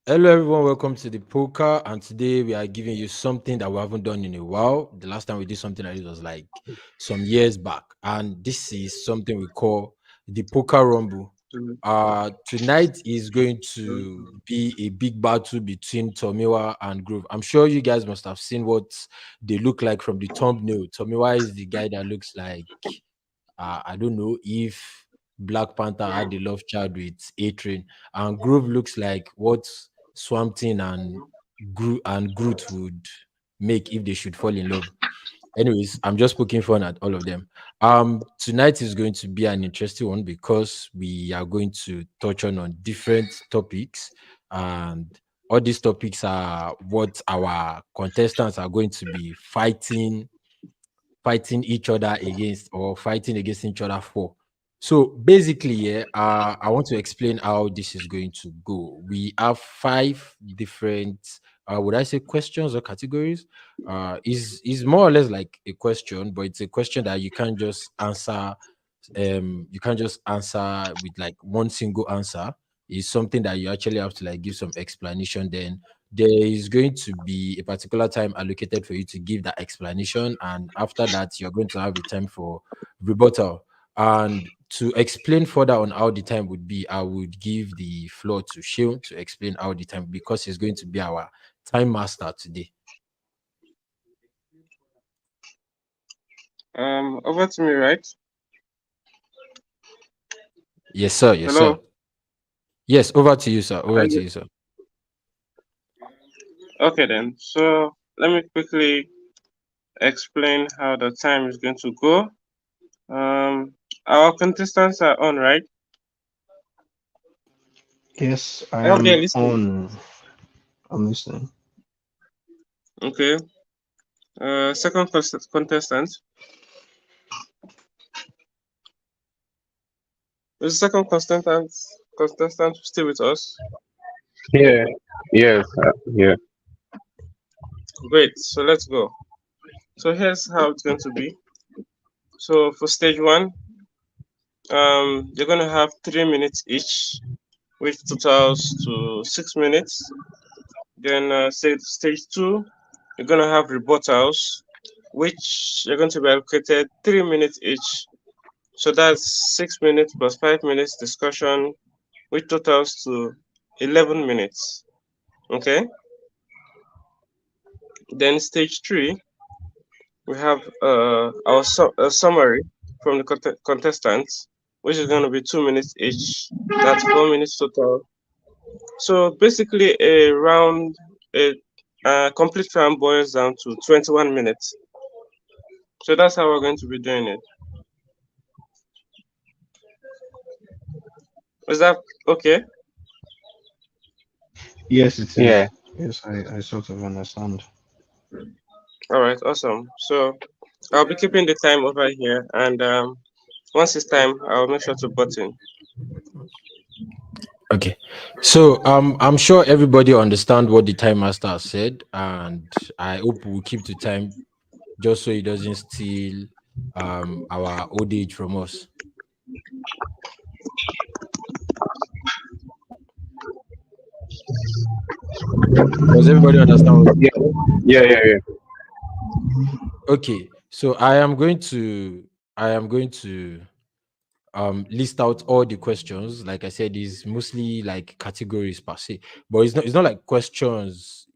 Hello, everyone. Welcome to the Poker. And today we are giving you something that we haven't done in a while. The last time we did something like this was like some years back. And this is something we call the Poker Rumble. Mm, Tonight is going mm. to be a big battle between Tomiwa and Groove. I'm sure you guys must have seen what they look like from the thumbnail. Tomiwa is the guy that looks like I don't know if Black Panther had the love child with A Train, and Groove looks like what Swamp Thing and Groot would make if they should fall in love. Anyways, I'm just poking fun at all of them. Tonight is going to be an interesting one because we are going to touch on different topics, and all these topics are what our contestants are going to be fighting each other against or fighting against each other for. So basically, yeah, I want to explain how this is going to go. We have five different, would I say questions or categories? Is more or less like a question, but it's a question that you can't just answer. You can't just answer with like one single answer. It's something that you actually have to like give some explanation. Then there is going to be a particular time allocated for you to give that explanation, and after that you're going to have a time for rebuttal. And to explain further on how the time would be, I would give the floor to Shion to explain how the time, because he's going to be our time master today. Over to me, right? Yes sir, yes sir. Hello. Yes, over to you sir, Are over to you you sir. okay then? So let me quickly explain how the time is going to go. Our contestants are on, right? Yes, I I hope they're am listening. on. I'm listening. Okay. Second contestant. Is the second contestant still with us? Yeah, yes, yeah. Great. So let's go. So here's how it's going to be. So for stage one, you're gonna have 3 minutes each, which totals to 6 minutes. Then say stage two, you're gonna have rebuttals, which you're going to be allocated 3 minutes each. So that's 6 minutes plus 5 minutes discussion, which totals to 11 minutes. Okay. Then stage three, we have our summary from the contestants, which is going to be 2 minutes each. That's 4 minutes total. So basically, a complete round boils down to 21 minutes. So that's how we're going to be doing it. Is that okay? Yes, it Yeah. is. Yes, I sort of understand. All right, awesome. So I'll be keeping the time over here, and once it's time, I'll make sure to button. Okay, so I'm sure everybody understand what the time master has said, and I hope we'll keep to time just so it doesn't steal our old age from us. Does everybody understand what? Yeah, yeah. Okay, so I am going to list out all the questions. Like I said, is mostly like categories per se, but it's not like questions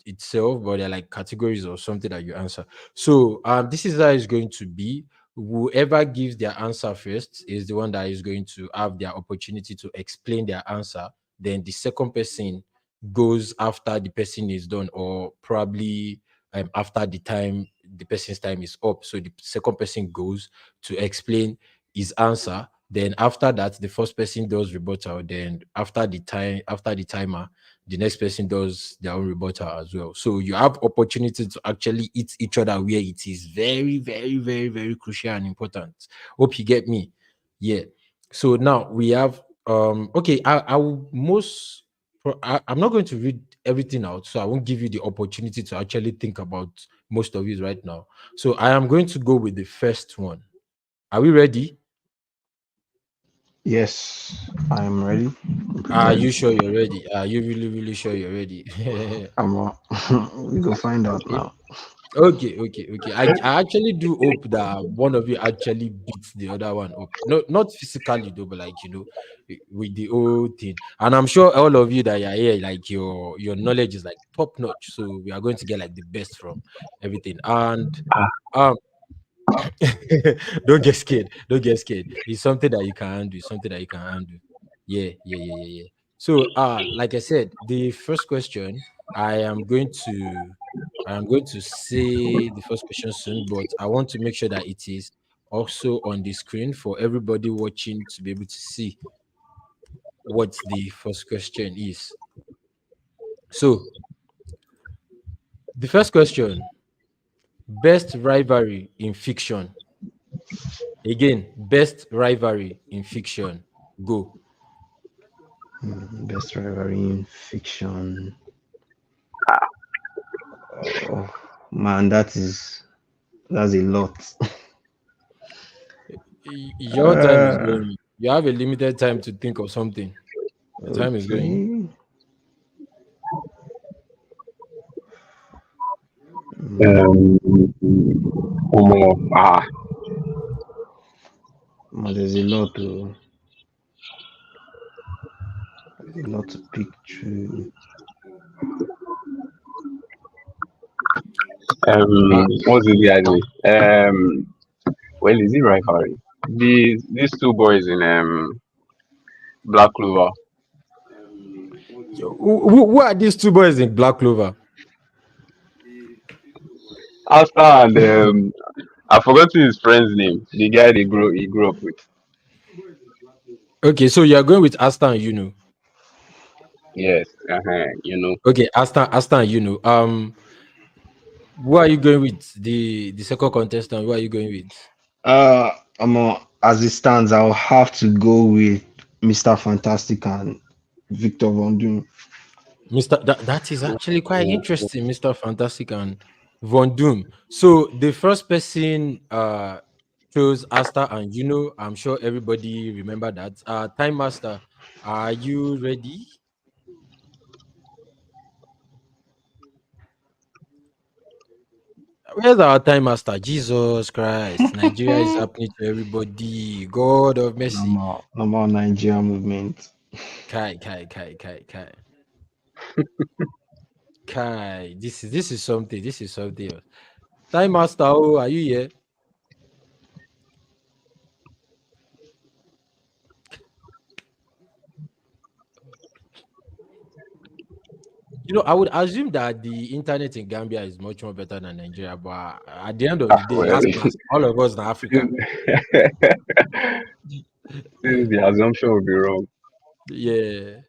itself, but they're like categories or something that you answer. So this is how it's going to be. Whoever gives their answer first is the one that is going to have their opportunity to explain their answer. Then the second person goes after the person is done, or probably after the person's time is up. So the second person goes to explain his answer. Then after that, the first person does rebuttal. Then after the timer, the next person does their own rebuttal as well. So you have opportunity to actually hit each other where it is very, very, very, very crucial and important. Hope you get me. Yeah. So now we have okay, I will most I'm not going to read everything out, so I won't give you the opportunity to actually think about most of it right now. So I am going to go with the first one. Are we ready? Yes, I'm ready. I'm Are prepared. you sure you're ready? Are you really, really sure you're ready? I'm. We go find out now. Okay, okay, okay. I actually do hope that one of you actually beats the other one up. No, not physically though, but like with the whole thing. And I'm sure all of you that are here, like your knowledge is like top notch. So we are going to get like the best from everything. And Ah, um don't get scared. Don't get scared. It's something that you can handle. It's something that you can handle. Yeah, yeah, yeah, yeah, yeah. So like I said, the first question I am going to say the first question soon, but I want to make sure that it is also on the screen for everybody watching to be able to see what the first question is. So the first question, best rivalry in fiction. Again, best rivalry in fiction. Go. Best rivalry in fiction. Oh man, that's a lot. Your time is going. You have a limited time to think of something. Your time is going. Okay. Mm, um, Omo, there's a lot to there's a lot to pick through. Uh, what's the guy doing? Well, is it rivalry? These two boys in Black Clover. who are these two boys in Black Clover? Asta and I forgot his friend's name. The guy he grew up with. Okay, so you are going with Asta and Yuno. Yes, you know. Okay, Asta and Yuno. Who are you going with? The second contestant. Who are you going with? As it stands, I'll have to go with Mr. Fantastic and Victor Von Doom. Mr. That is actually quite interesting, Mr. Fantastic and Von Doom. So the first person chose Asta and Yuno. I'm sure everybody remember that. Time Master, are you ready? Where's our time master? Jesus Christ. Nigeria is happening to everybody. God of mercy. Number one Nigeria movement. Kai, Kai, Kai, Kai, Kai. Kai. This is something. This is something else. Time master, oh, are you here? I would assume that the internet in Gambia is much more better than Nigeria, but at the end of the day, Well, last class, all of us in Africa. since the assumption would be wrong. Yeah.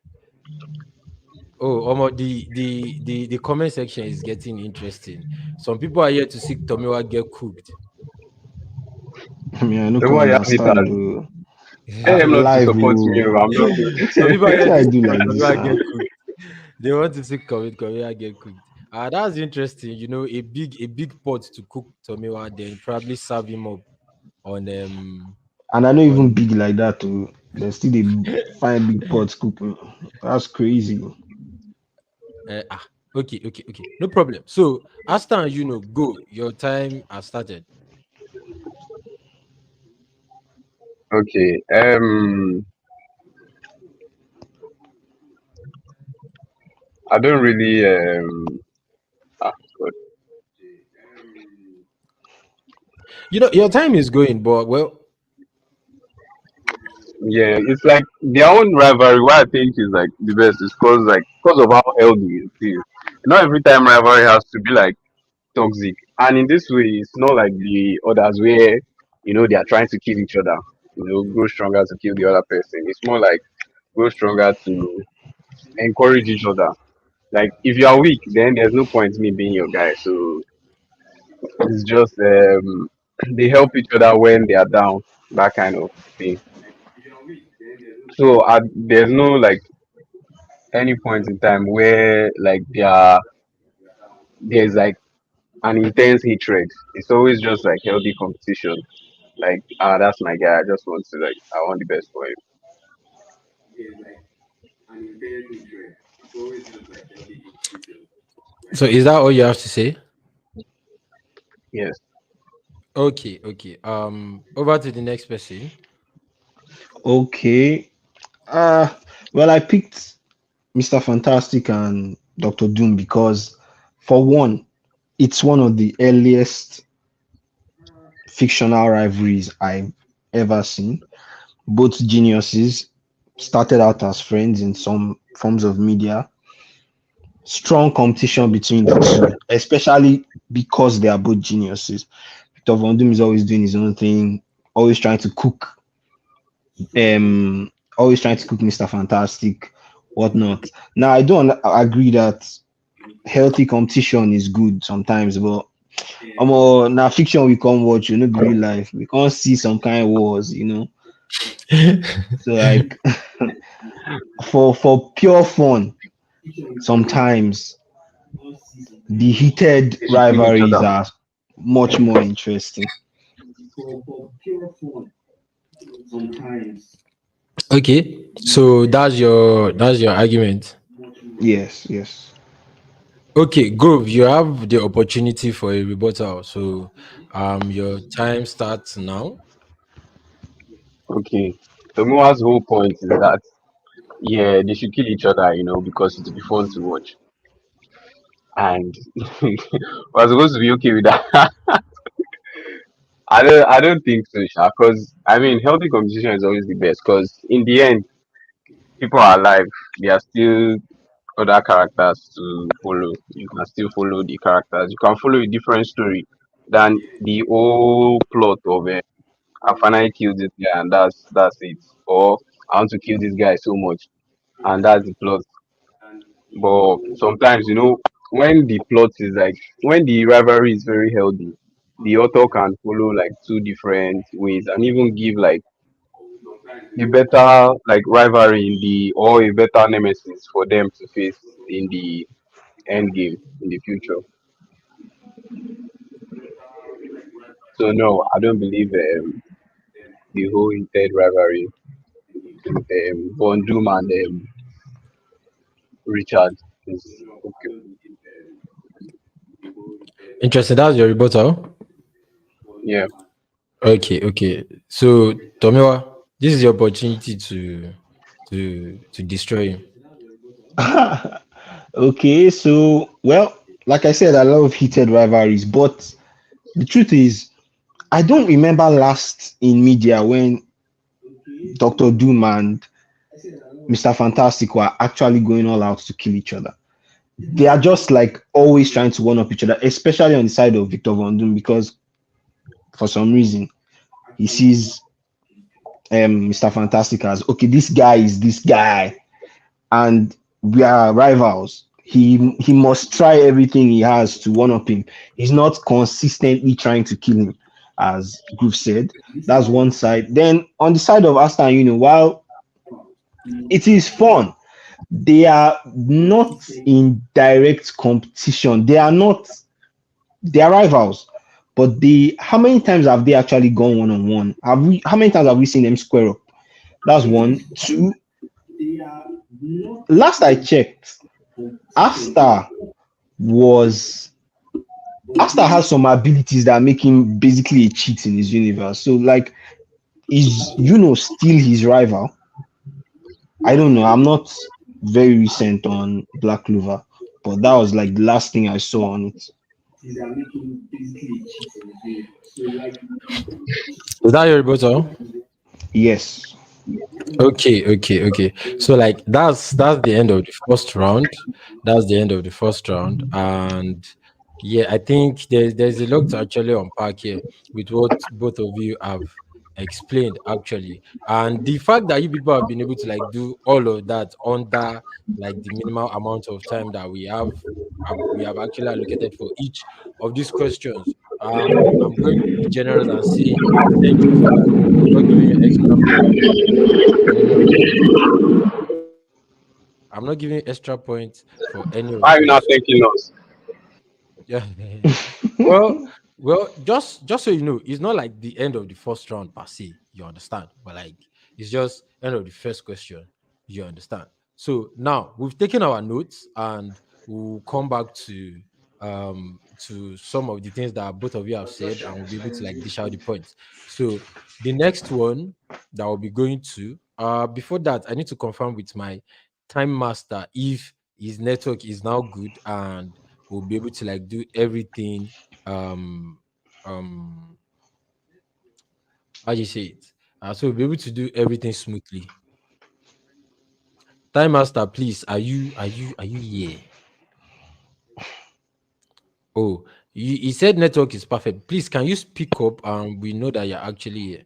Oh, the comment section is getting interesting. Some people are here to see Tomiwa get cooked. I mean, I no So can why you have it understand as? though. Tell them not to Live, support me. oh. Oh, I'm not. Some people are What here to I see do like this Tomiwa get now? cooked. They want to see Tomiwa get cooked. That's interesting. A big pot to cook Tomiwa, then probably serve him up on And I know even on big like that too. They still they find big pots cooking. That's crazy. uh, ah okay, okay, okay. No problem. So Aston, go. Your time has started. Okay. I don't really. God. Your time is going, but well, Yeah, it's like their own rivalry. What I think is like the best is because of how healthy it is. Not every time rivalry has to be like toxic, and in this way, it's not like the others where they are trying to kill each other. Grow stronger to kill the other person. It's more like grow stronger to encourage each other. Like if you are weak, then there's no point me being your guy. So it's just they help each other when they are down, that kind of thing. So there's no like any point in time where like there's like an intense hatred. It's always just like healthy competition. Like that's my guy. I just want to like I want the best for him. So is that all you have to say? Yes. Okay, okay. Over to the next person. Okay. Uh well, I picked Mr. Fantastic and Dr. Doom because, for one, it's one of the earliest fictional rivalries I've ever seen. Both geniuses started out as friends in some forms of media. Strong competition between the two, especially because they are both geniuses. Victor Von Doom is always doing his own thing, always trying to cook, always trying to cook Mr. Fantastic, whatnot. Now, I don't agree that healthy competition is good sometimes, but now fiction we can't watch, be real life. We can't see some kind of wars. So like for pure fun, sometimes the heated They should kill each rivalries other. are much more interesting. Okay, so that's your argument. Yes, yes. Okay, Grove, you have the opportunity for a rebuttal. So your time starts now. Okay. Tomoa's whole point is that yeah, they should kill each other, because it'll be fun to watch. And we're supposed to be okay with that. I don't think so, because I mean healthy competition is always the best because in the end people are alive. There are still other characters to follow. You can still follow the characters. You can follow a different story than the whole plot of I finally killed this guy and that's it. Or I want to kill this guy so much and that's the plot. But sometimes, when the plot is like when the rivalry is very healthy, the author can follow like two different ways and even give like a better like rivalry in the or a better nemesis for them to face in the end game in the future. So no, I don't believe the whole heated rivalry, Von Doom and Richard is okay. Interesting. That's your rebuttal. Yeah. Okay, okay. So Tomiwa, this is your opportunity to destroy him. Okay, so well, like I said, I love heated rivalries, but the truth is, I don't remember last in media when Dr. Doom and Mr. Fantastic were actually going all out to kill each other. They are just like always trying to one up each other, especially on the side of Victor Von Doom, because for some reason he sees Mr. Fantastic as, okay, this guy is this guy, and we are rivals. He must try everything he has to one up him. He's not consistently trying to kill him, as Groove said. That's one side. Then on the side of Aston, while it is fun, they are not in direct competition. They are rivals. But how many times have they actually gone one on one? How many times have we seen them square up? That's one. Two, last I checked, Asta was Asta has some abilities that make him basically a cheat in his universe. So like, is still his rival? I don't know. I'm not very recent on Black Clover, but that was like the last thing I saw on it. Is that your rebuttal? Yes. Okay, okay, okay. So like that's the end of the first round. That's the end of the first round. And yeah, I think there's a lot to actually unpack here with what both of you have explained actually. And the fact that you people have been able to like do all of that under like the minimal amount of time that we have actually allocated for each of these questions. I'm going to be generous and say thank you for that. I'm not giving you extra points for any of those. I'm not giving extra points for any Why of are you not those. thanking us? Yeah. well, well, just so you know, it's not like the end of the first round per se. You understand? But like, it's just end of the first question. You understand? So now we've taken our notes and we'll come back to some of the things that both of you have said, and we'll be able to like dish out the points. So the next one that we'll be going to, before that, I need to confirm with my time master if his network is now good and we'll be able to like do everything um um how do you say it? So we'll be able to do everything smoothly. Time master, please, are you here? Oh, he said network is perfect. Please, can you speak up and we know that you're actually here?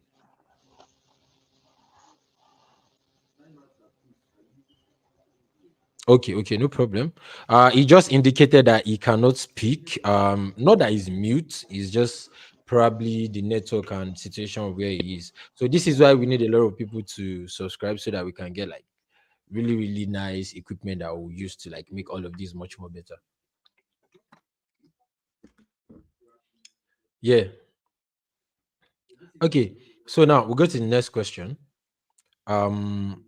Okay, okay, no problem. He just indicated that he cannot speak. Not that he's mute, it's just probably the network and situation where he is. So this is why we need a lot of people to subscribe so that we can get like really, really nice equipment that we'll use to like make all of this much more better. Yeah. Okay. So now we'll go to the next question. Um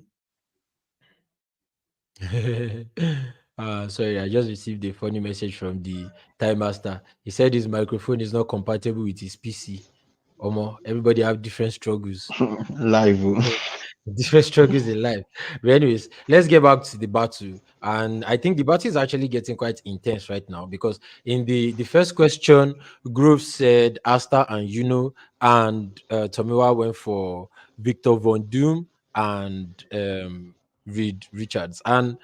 sorry, I just received a funny message from the time master. He said his microphone is not compatible with his PC. Omo, everybody have different struggles. Live. Oh. Different struggles in life. But anyways, let's get back to the battle. And I think the battle is actually getting quite intense right now because in the first question, Grove said Asta and Yuno, and Tomiwa went for Victor Von Doom and Reed Richards. And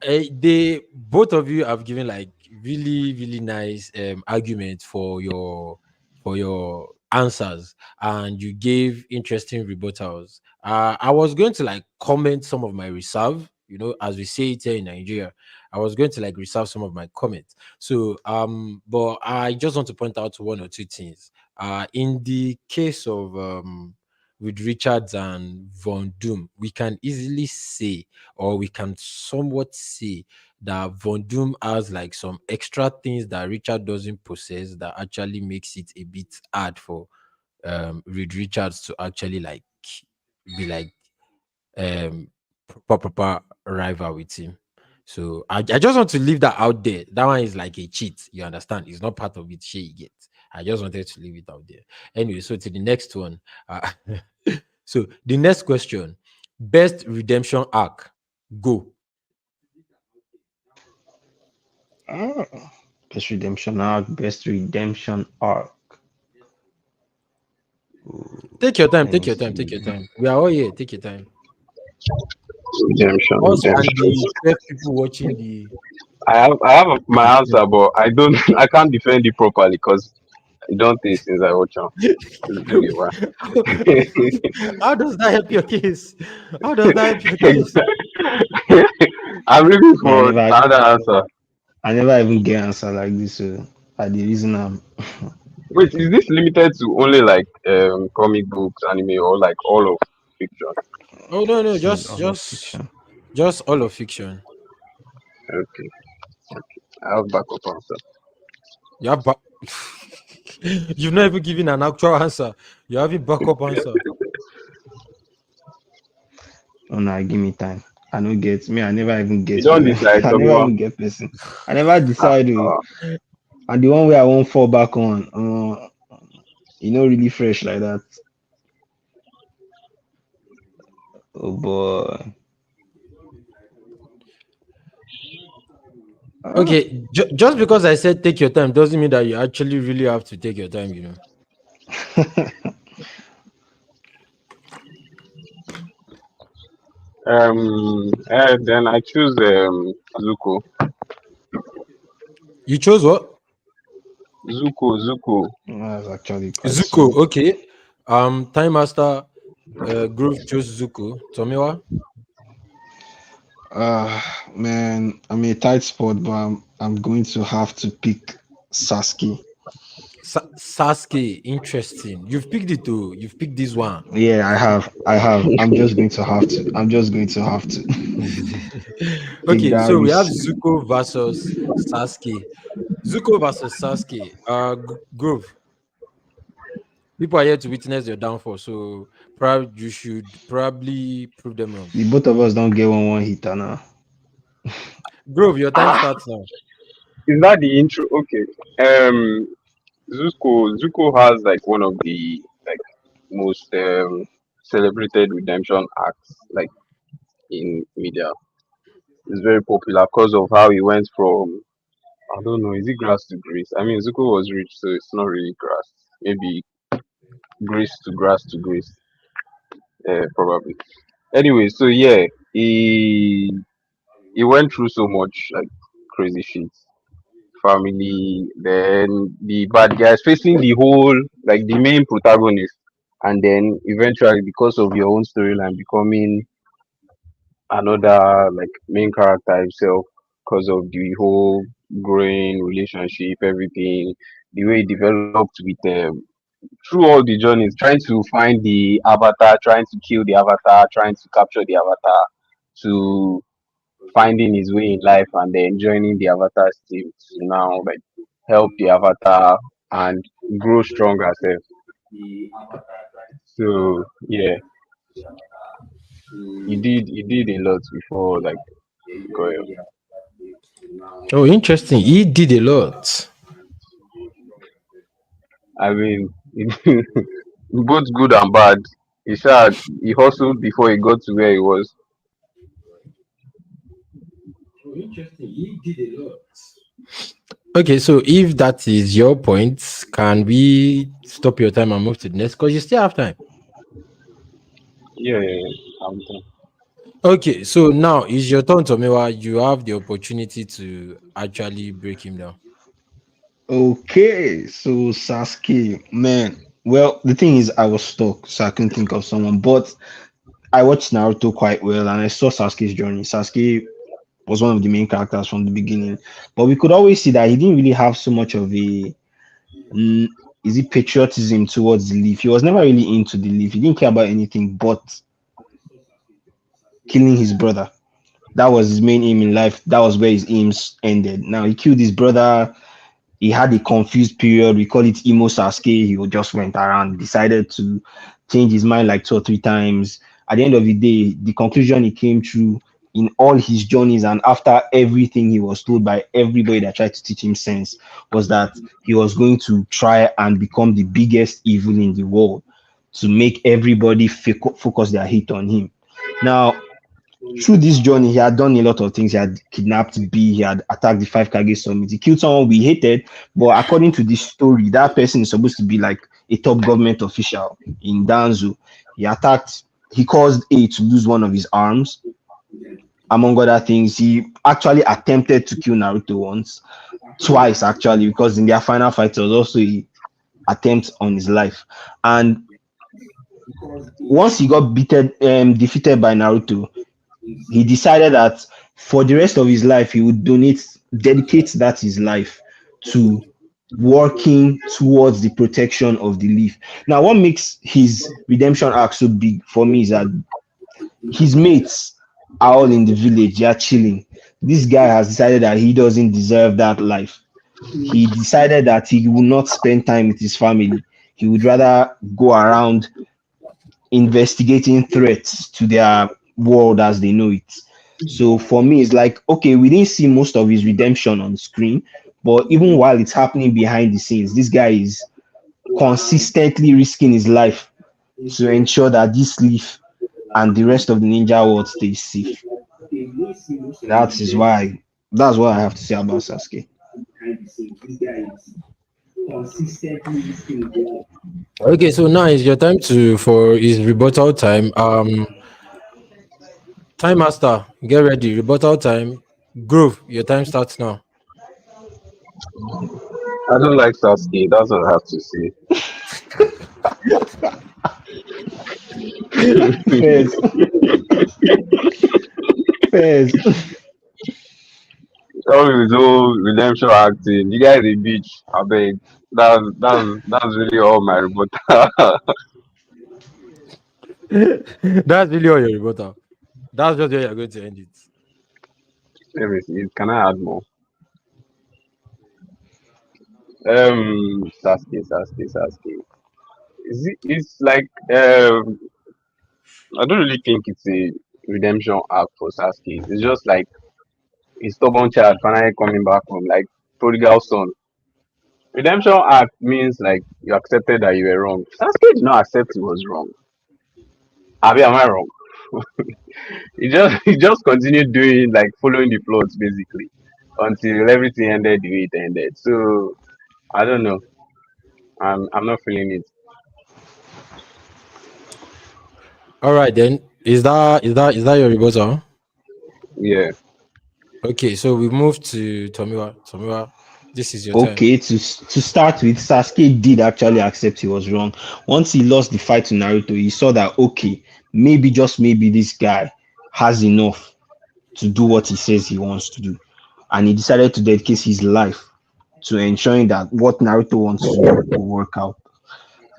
they both of you have given like really really nice arguments for your answers, and you gave interesting rebuttals. I was going to like comment some of my reserve, as we say it here in Nigeria. I was going to like reserve some of my comments. So but I just want to point out one or two things. In the case of with Richards and Von Doom, we can easily say, or we can somewhat say, that Von Doom has like some extra things that Richard doesn't possess that actually makes it a bit hard for Reed Richards to actually like be like um proper rival with him. So I just want to leave that out there. That one is like a cheat. You understand? It's not part of it. She gets. I just wanted to leave it out there. Anyway, so to the next one. So the next question: best redemption arc. Go. Ah, best redemption arc. Best redemption arc. Take your time. Let Take me your time. Take see. your time. We are all here. Take your time. Redemption, Us and redemption. the 12 people watching the. I have the my video. answer, but I don't. I can't defend it properly because I don't think since I watch on. It's been a while. How does that help your case? How does that help your case? I'm looking Me, I for never, another answer. I never even get answer like this. So I the reason I'm Wait, is this limited to only like comic books, anime, or like all of fiction? Oh no, no, said just all of just fiction. just all of fiction. Okay, I have backup answer. You have you've not even given an actual answer. You having backup answer. Oh no, give me time. I don't get me. I never even You get. don't decide, I never Tomiwa. even get person. I never Ah, decide. Oh. ah. And the one where I won't fall back on, really fresh like that. Oh boy. Ah. Okay, just because I said take your time doesn't mean that you actually really have to take your time. Then I choose Zuko. You chose what? Zuko. That's actually quite Zuko. simple. Okay. Time Master Groove chose Zuko. Tomiwa. Man, I'm a tight spot, but I'm going to have to pick Sasuke. Sasuke. Interesting. You've picked it too. You've picked this one. Yeah, I have. I have. I'm just going to have to. I'm just going to have to take Okay, that so we have risk. Zuko versus Sasuke. Zuko versus Sasuke. Grove. People are here to witness your downfall, so Probably you should probably prove them wrong. The both of us don't get one hitter now. Grove, your time Ah, starts now. is that the intro? Okay. Zuko has like one of the like most celebrated redemption acts like in media. It's very popular because of how he went from, I don't know, is it grass to grace? I mean, Zuko was rich, so it's not really grass. Maybe grace to grass to grace, probably. Anyway, so yeah, he went through so much like crazy shit. Family, then the bad guys facing the whole like the main protagonist, and then eventually because of your own storyline becoming another like main character himself because of the whole growing relationship, everything, the way he developed with through all the journeys, trying to find the avatar, trying to kill the avatar, trying to capture the avatar, to finding his way in life and then joining the avatar's team to now like help the avatar and grow stronger self. So yeah, he did a lot before like going. Oh, interesting. He did a lot. I mean, both good and bad. He hustled before he got to where he was. Oh, interesting. He did a lot. Okay, so if that is your point, can we stop your time and move to the next? Because you still have time. Yeah, yeah, yeah. Okay, so now is your turn, Tomewa. You have the opportunity to actually break him down. Okay, so Sasuke, man. Well, the thing is, I was stuck, so I couldn't think of someone. But I watched Naruto quite well, and I saw Sasuke's journey. Sasuke was one of the main characters from the beginning, but we could always see that he didn't really have so much of a mm, is it patriotism towards the leaf. He was never really into the leaf. He didn't care about anything but killing his brother. That was his main aim in life. That was where his aims ended. Now he killed his brother. He had a confused period. We call it emo Sasuke. He just went around, decided to change his mind like 2 or 3 times. At the end of the day, the conclusion he came to in all his journeys and after everything he was told by everybody that tried to teach him sense was that he was going to try and become the biggest evil in the world to make everybody focus their hate on him. Now, through this journey, he had done a lot of things. He had kidnapped B, he had attacked the 5 Kage Summit, he killed someone we hated. But according to this story, that person is supposed to be like a top government official in Danzu. He attacked, he caused A to lose one of his arms, among other things. He actually attempted to kill Naruto once, twice actually, because in their final fight, there was also a attempt on his life. And once he got defeated by Naruto, he decided that for the rest of his life he would dedicate that his life to working towards the protection of the leaf. Now what makes his redemption arc so big for me is that his mates are all in the village, they are chilling. This guy has decided that he doesn't deserve that life. He decided that he will not spend time with his family. He would rather go around investigating threats to their world as they know it. So for me, it's like, okay, we didn't see most of his redemption on screen, but even while it's happening behind the scenes, this guy is consistently risking his life to ensure that this leaf and the rest of the ninja world stays safe. That is why that's what I have to say about Sasuke. Okay, so now is your time to for his rebuttal time. Time master, get ready. Rebuttal time. Grove, your time starts now. I don't like Sasuke. That's what I have to say. Fairs, fairs. All his whole redemption acting. You guys a bitch. I beg. That's really all my rebuttal. That's really all your rebuttal. That's just where you're going to end it. Let me see. Can I add more? Sasuke. It's like I don't really think it's a redemption arc for Sasuke. It's just like a stubborn child finally coming back from like prodigal son. Redemption arc means like you accepted that you were wrong. Sasuke did not accept he was wrong. Abi, am I wrong? He just continued doing like following the plots basically until everything ended the way it ended. So I don't know. I'm not feeling it. All right then. Is that your rebuttal? Yeah. Okay, so we move to Tomiwa. Tomiwa, this is your time. Okay, to start with, Sasuke did actually accept he was wrong. Once he lost the fight to Naruto, he saw that okay, maybe just maybe this guy has enough to do what he says he wants to do, and he decided to dedicate his life to ensuring that what Naruto wants to do will work out.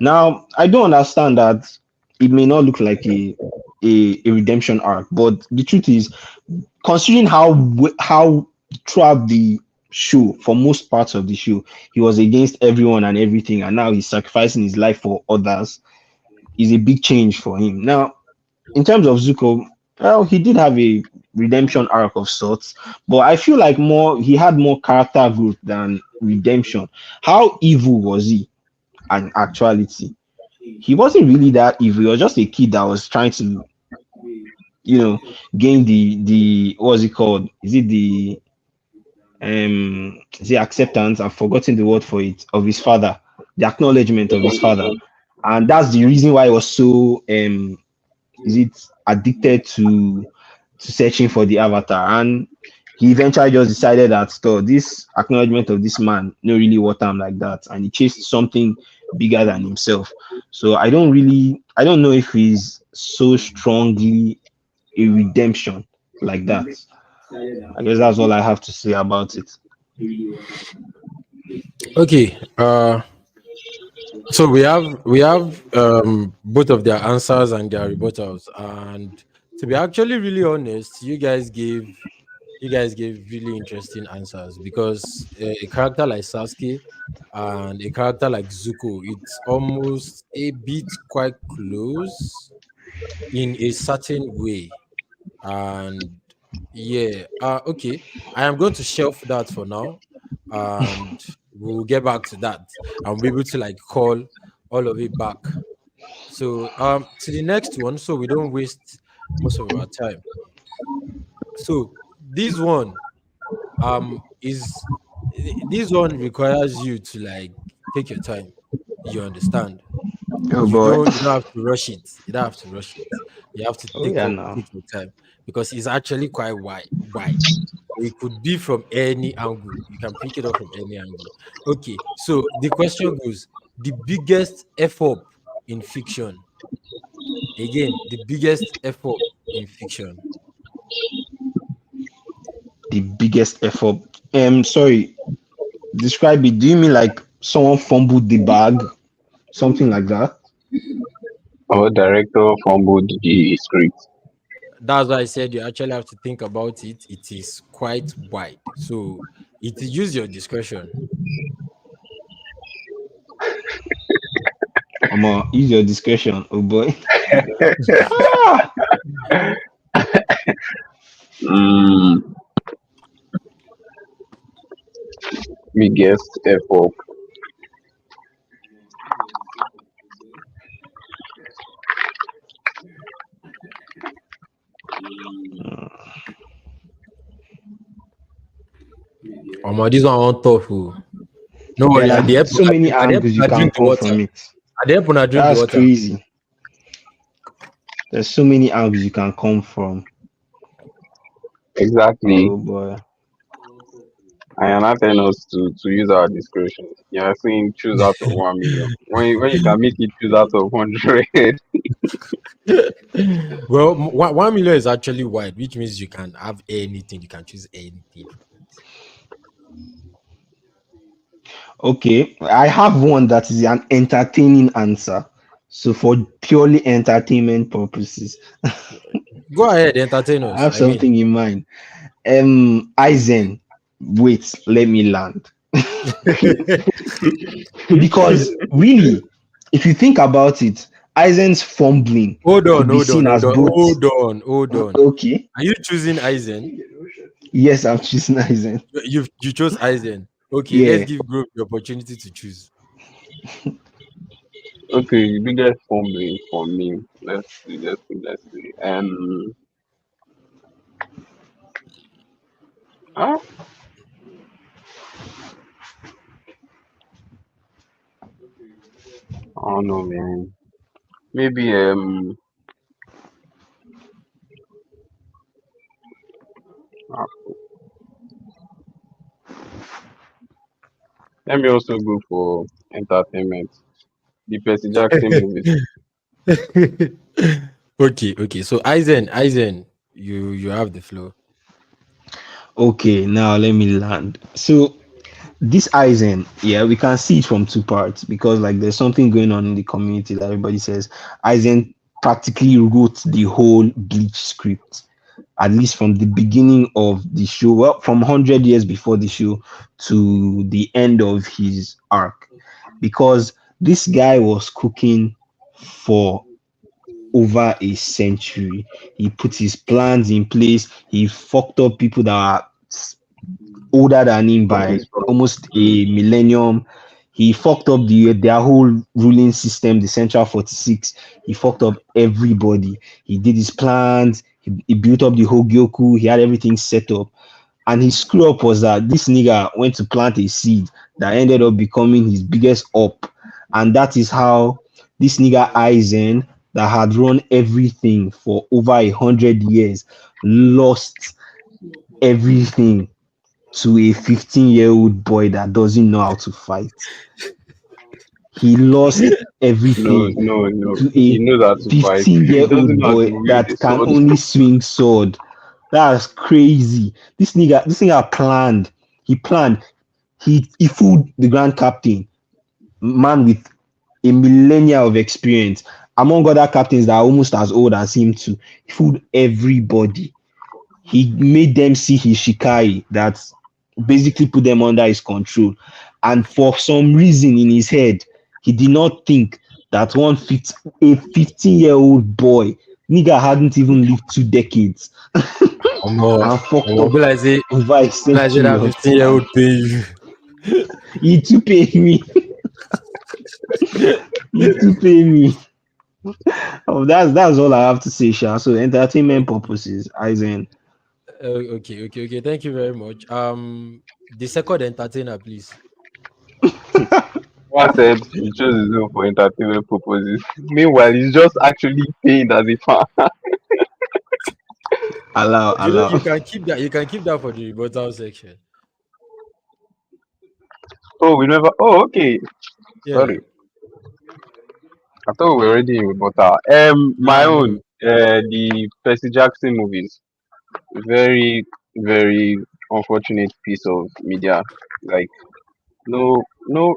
Now, I don't understand that it may not look like a redemption arc, but the truth is, considering how throughout the show, for most parts of the show, he was against everyone and everything, and now he's sacrificing his life for others, is a big change for him. Now, in terms of Zuko, well, he did have a redemption arc of sorts, but I feel like more he had more character growth than redemption. How evil was he? In actuality, he wasn't really that evil. He was just a kid that was trying to, you know, gain the what's it called? Is it acceptance? I've forgotten the word for it, of his father, the acknowledgement of his father, and that's the reason why he was so is it addicted to searching for the avatar. And he eventually just decided that this acknowledgement of this man no really what I'm like that, and he chased something bigger than himself. So I don't know if he's so strongly a redemption like that. I guess that's all I have to say about it. Okay. So we have both of their answers and their rebuttals, and to be actually really honest, you guys gave really interesting answers because a character like Sasuke and a character like Zuko, it's almost a bit quite close in a certain way. And yeah, okay, I am going to shelf that for now, and we'll get back to that. I'll be able to like call all of it back. So to the next one, so we don't waste most of our time. So this one is this one requires you to like take your time. You understand? Oh You boy. don't you don't have to rush it. You don't have to rush it. You have to Oh yeah, now. take your time because it's actually quite wide. It could be from any angle. You can pick it up from any angle. Okay, so the question goes: the biggest F up in fiction. Again, the biggest F up in fiction. The biggest effort. Sorry, describe it. Do you mean like someone fumbled the bag, something like that? Our director fumbled the script. That's why I said you actually have to think about it. It is quite wide. So it is use your discretion. Use your discretion. Oh boy. Ah! Mm, biggest effort. This one on top. Oh. No worry, There at are the so airport, many at the angles airport, you I can drink the come water. from it. At the airport, I drink the That's water. crazy. There's so many angles you can come from. Exactly. Oh boy. I am not telling us to use our discretion. You are saying choose out of 1 million. When you can make it choose out of 100. Well, 1 million is actually wide, which means you can have anything. You can choose anything from it. Okay, I have one that is an entertaining answer. So for purely entertainment purposes, Go ahead, entertain I us. have I mean, something in mind. Aizen, wait, let me land. Because really, if you think about it, Aizen's fumbling Hold could on, be hold on, seen hold as on, both. hold on. Okay, Are you choosing Aizen? yes, I'm choosing Aizen. You chose Aizen. Okay, let's Yeah. give Grove the opportunity to choose. Okay, biggest fumbling for me. Let's see. Ah, I don't know, man. Maybe ah, let me also go for entertainment. The Percy Jackson movies. Okay. So Aizen, you have the floor. Okay, now let me land. So this Aizen, yeah, we can see it from two parts because like there's something going on in the community that everybody says Aizen practically wrote the whole Bleach script, at least from the beginning of the show, well, from 100 years before the show to the end of his arc, because this guy was cooking for over a century. He put his plans in place. He fucked up people that are older than him Okay, by so almost a millennium. He fucked up their whole ruling system, the Central 46. He fucked up everybody. He did his plans. He built up the whole Gyoku. He had everything set up. And his screw up was that this nigga went to plant a seed that ended up becoming his biggest up. And that is how this nigga Aizen, that had run everything for over 100 years, lost everything to a 15-year-old boy that doesn't know how to fight. He lost no, everything no, no. to He a knows how to fight. He doesn't 15-year-old know how boy to wield a that can sword. only swing sword. That's crazy. This nigga planned. He planned. He fooled the grand captain, man with a millennia of experience, among other captains that are almost as old as him too. He fooled everybody. He made them see his shikai that basically put them under his control. And for some reason in his head, he did not think that a 15-year-old boy, nigga hadn't even lived 2 decades Omo, and fucked Omo, up over a be like say century that of 15-year-old time. pay you. He too pay me. He too pay me. Oh, that's all I have to say, Sha. So entertainment purposes, Aizen. Okay. Thank you very much. The second entertainer, please. One said he chose his own for entertainment purposes. Meanwhile, he's just actually paid as a fan. Allow. You can keep that. You can keep that for the rebuttal section. Oh, we never. Oh, okay. Yeah. Sorry. I thought we were already in rebuttal. My Nah, own. no. The Percy Jackson movies. Very, very unfortunate piece of media. Like no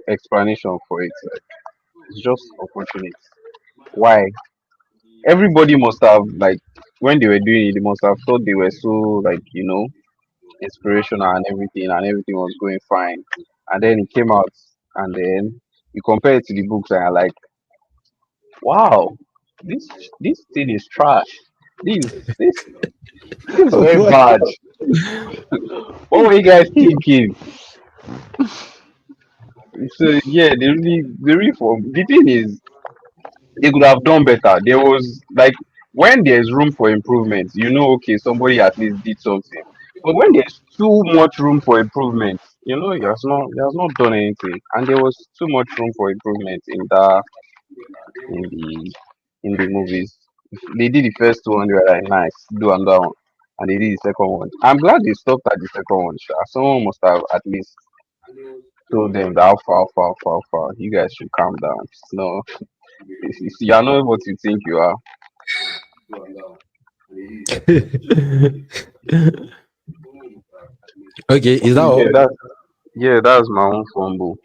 explanation for it. Like, it's just unfortunate. Why? Everybody must have like when they were doing it, they must have thought they were so like inspirational and everything was going fine. And then it came out, and then you compare it to the books, and you're like, wow, this this thing is trash. This is very What? bad. What were you guys thinking? So yeah, the thing is they could have done better. There was like when there's room for improvement, okay, somebody at least did something. But when there's too much room for improvement, he has not done anything. And there was too much room for improvement in the in the movies. If they did the first one, they were like nice, do another one. And they did the second one. I'm glad they stopped at the second one. Sha. Someone must have at least told them that how far. You guys should calm down. No, you're not what you think you are. Okay, is that So all? that's my own fumble.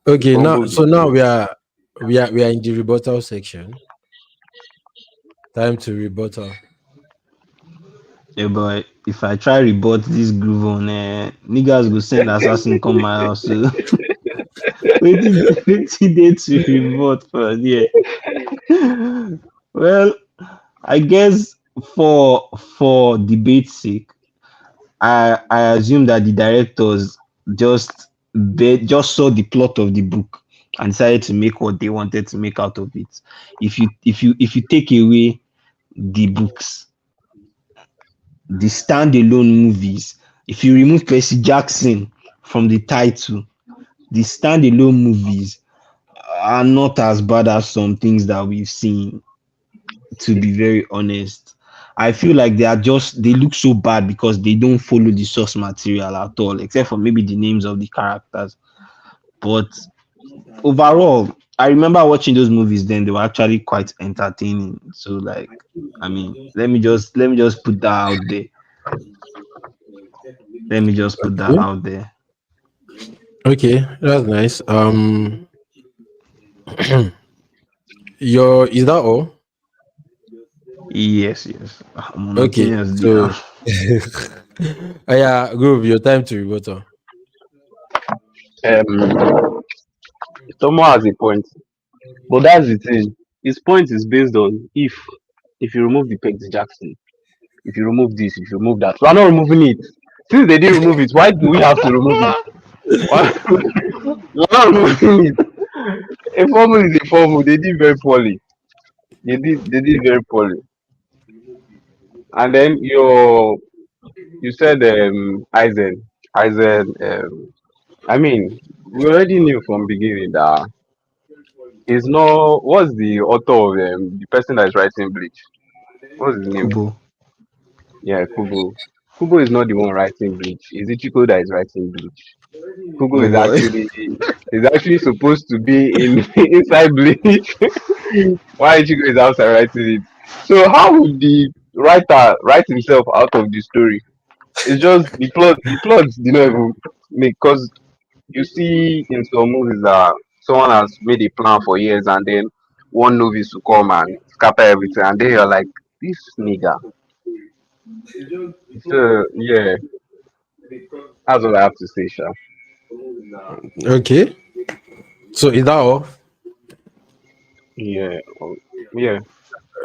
The Okay, now fumble so is now we are in the rebuttal section. Time to rebuttal. Yeah, but if I try rebut this groove on, niggas go send assassin come my house. So. waiting day to revolt for there. Well, I guess for debate's sake, I assume that the directors just just saw the plot of the book and decided to make what they wanted to make out of it. If you take away the books, the standalone movies, if you remove Percy Jackson from the title, the standalone movies are not as bad as some things that we've seen, to be very honest. I feel like they look so bad because they don't follow the source material at all, except for maybe the names of the characters. But overall, I remember watching those movies then, they were actually quite entertaining. So like, I mean, let me just put that out there. Let me just put that Okay. out there. Okay, that's nice. Your is that all? Yes, yes. Okay, Monotonously. so oh yeah, Groove, your time to rebuttal. Um, Tomo has a point, but that's the thing. His point is based on if you remove the Percy Jackson, if you remove this, if you remove that. We are not removing it. Since they didn't remove it, why do we have to remove it? Why? We are not removing it. A formula is a formula. They did very poorly. They did very poorly. And then you said Eisen. I mean, we already knew from beginning that it's not. What's the author of the person that is writing Bleach? What's his name? Kubo. Yeah, Kubo. Kubo is not the one writing Bleach. It's Ichiko that is writing Bleach. Kubo Oh boy. is actually supposed to be in inside Bleach. Why Ichiko is outside writing it? So how would the writer write himself out of the story? It's just the plot. The plot did not even make, because you see in some movies that someone has made a plan for years and then one novice to come and scatter everything, and then you're like, this nigga. So yeah, that's all I have to say, Sha. Okay, so is that all? Yeah, yeah.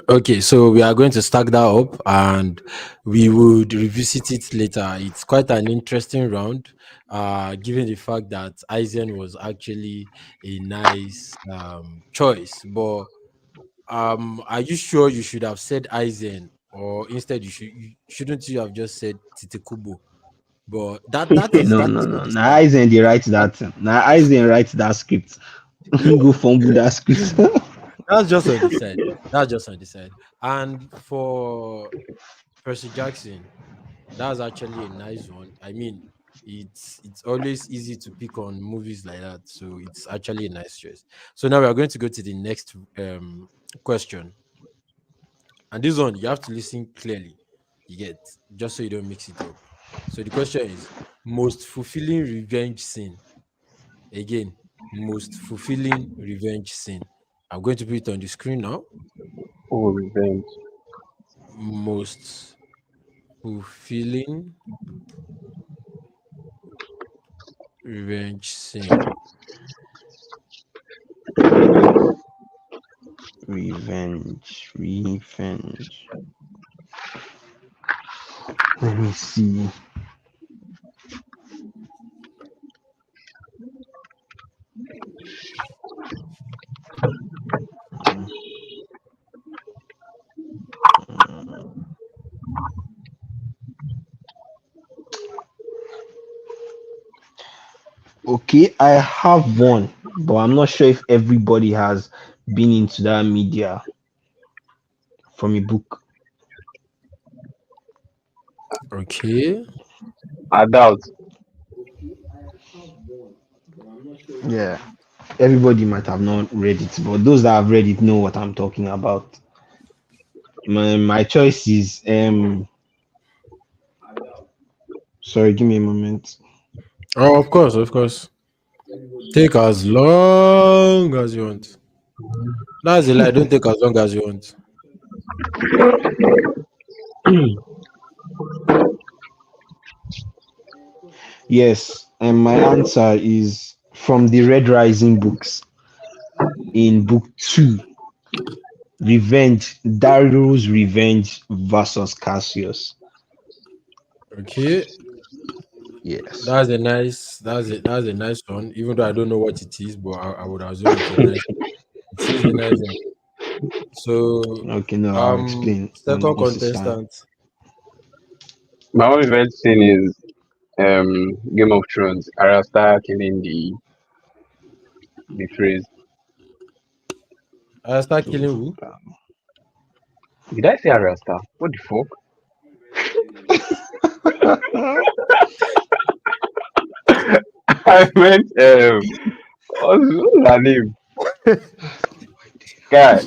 Okay, so we are going to stack that up and we would revisit it later. It's quite an interesting round, given the fact that Eisen was actually a nice choice. But are you sure you should have said Eisen, or instead shouldn't you have just said Titekubo? But No, that no, is to no. Now decide. Aizen they write that thing. Now Aizen writes that script. Go fumble that script. That's just on the side. That's just on the side. And for Percy Jackson, that's actually a nice one. I mean, it's always easy to pick on movies like that, so it's actually a nice choice. So now we are going to go to the next question, and this one you have to listen clearly. You get, just so you don't mix it up. So the question is most fulfilling revenge scene. Again, most fulfilling revenge scene. I'm going to put it on the screen now. Oh, revenge. Most fulfilling revenge scene. Revenge. Let me see. Okay, I have one, but I'm not sure if everybody has been into that media from a book. Okay. I doubt. Yeah, everybody might have not read it, but those that have read it know what I'm talking about. My choice is sorry, give me a moment. Oh, of course, of course. Take as long as you want. That's a lie. Don't take as long as you want. Yes, and my answer is from the Red Rising books in book two, Revenge, Darrow's Revenge versus Cassius. Okay, Yes. that's a nice one. Even though I don't know what it is, but I would assume it's a nice. It is a nice one. So, Okay, no, I'll explain second once it's time. contestant. My own event scene is Game of Thrones. Arya Stark killing the phrase. I start So, killing who? Did I say Arya Stark? What the fuck? I meant what's her name? Guy,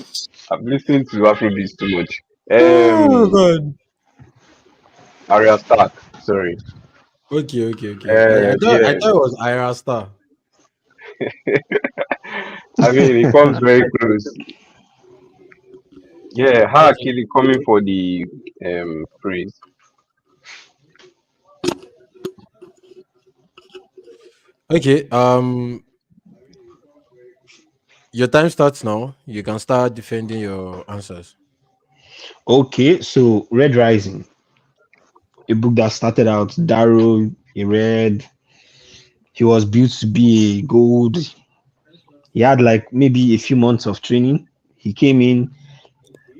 I'm listening to Afrobeats too much. Oh Um, God. Arya Stark. Sorry. Okay. I Yeah. thought it was Ira Star. I mean, it comes very close. Yeah, her Okay. actually coming for the praise. Okay. Your time starts now. You can start defending your answers. okay, so Red Rising, a book that started out Darrow, he read, he was built to be a gold. He had like maybe a few months of training. He came in,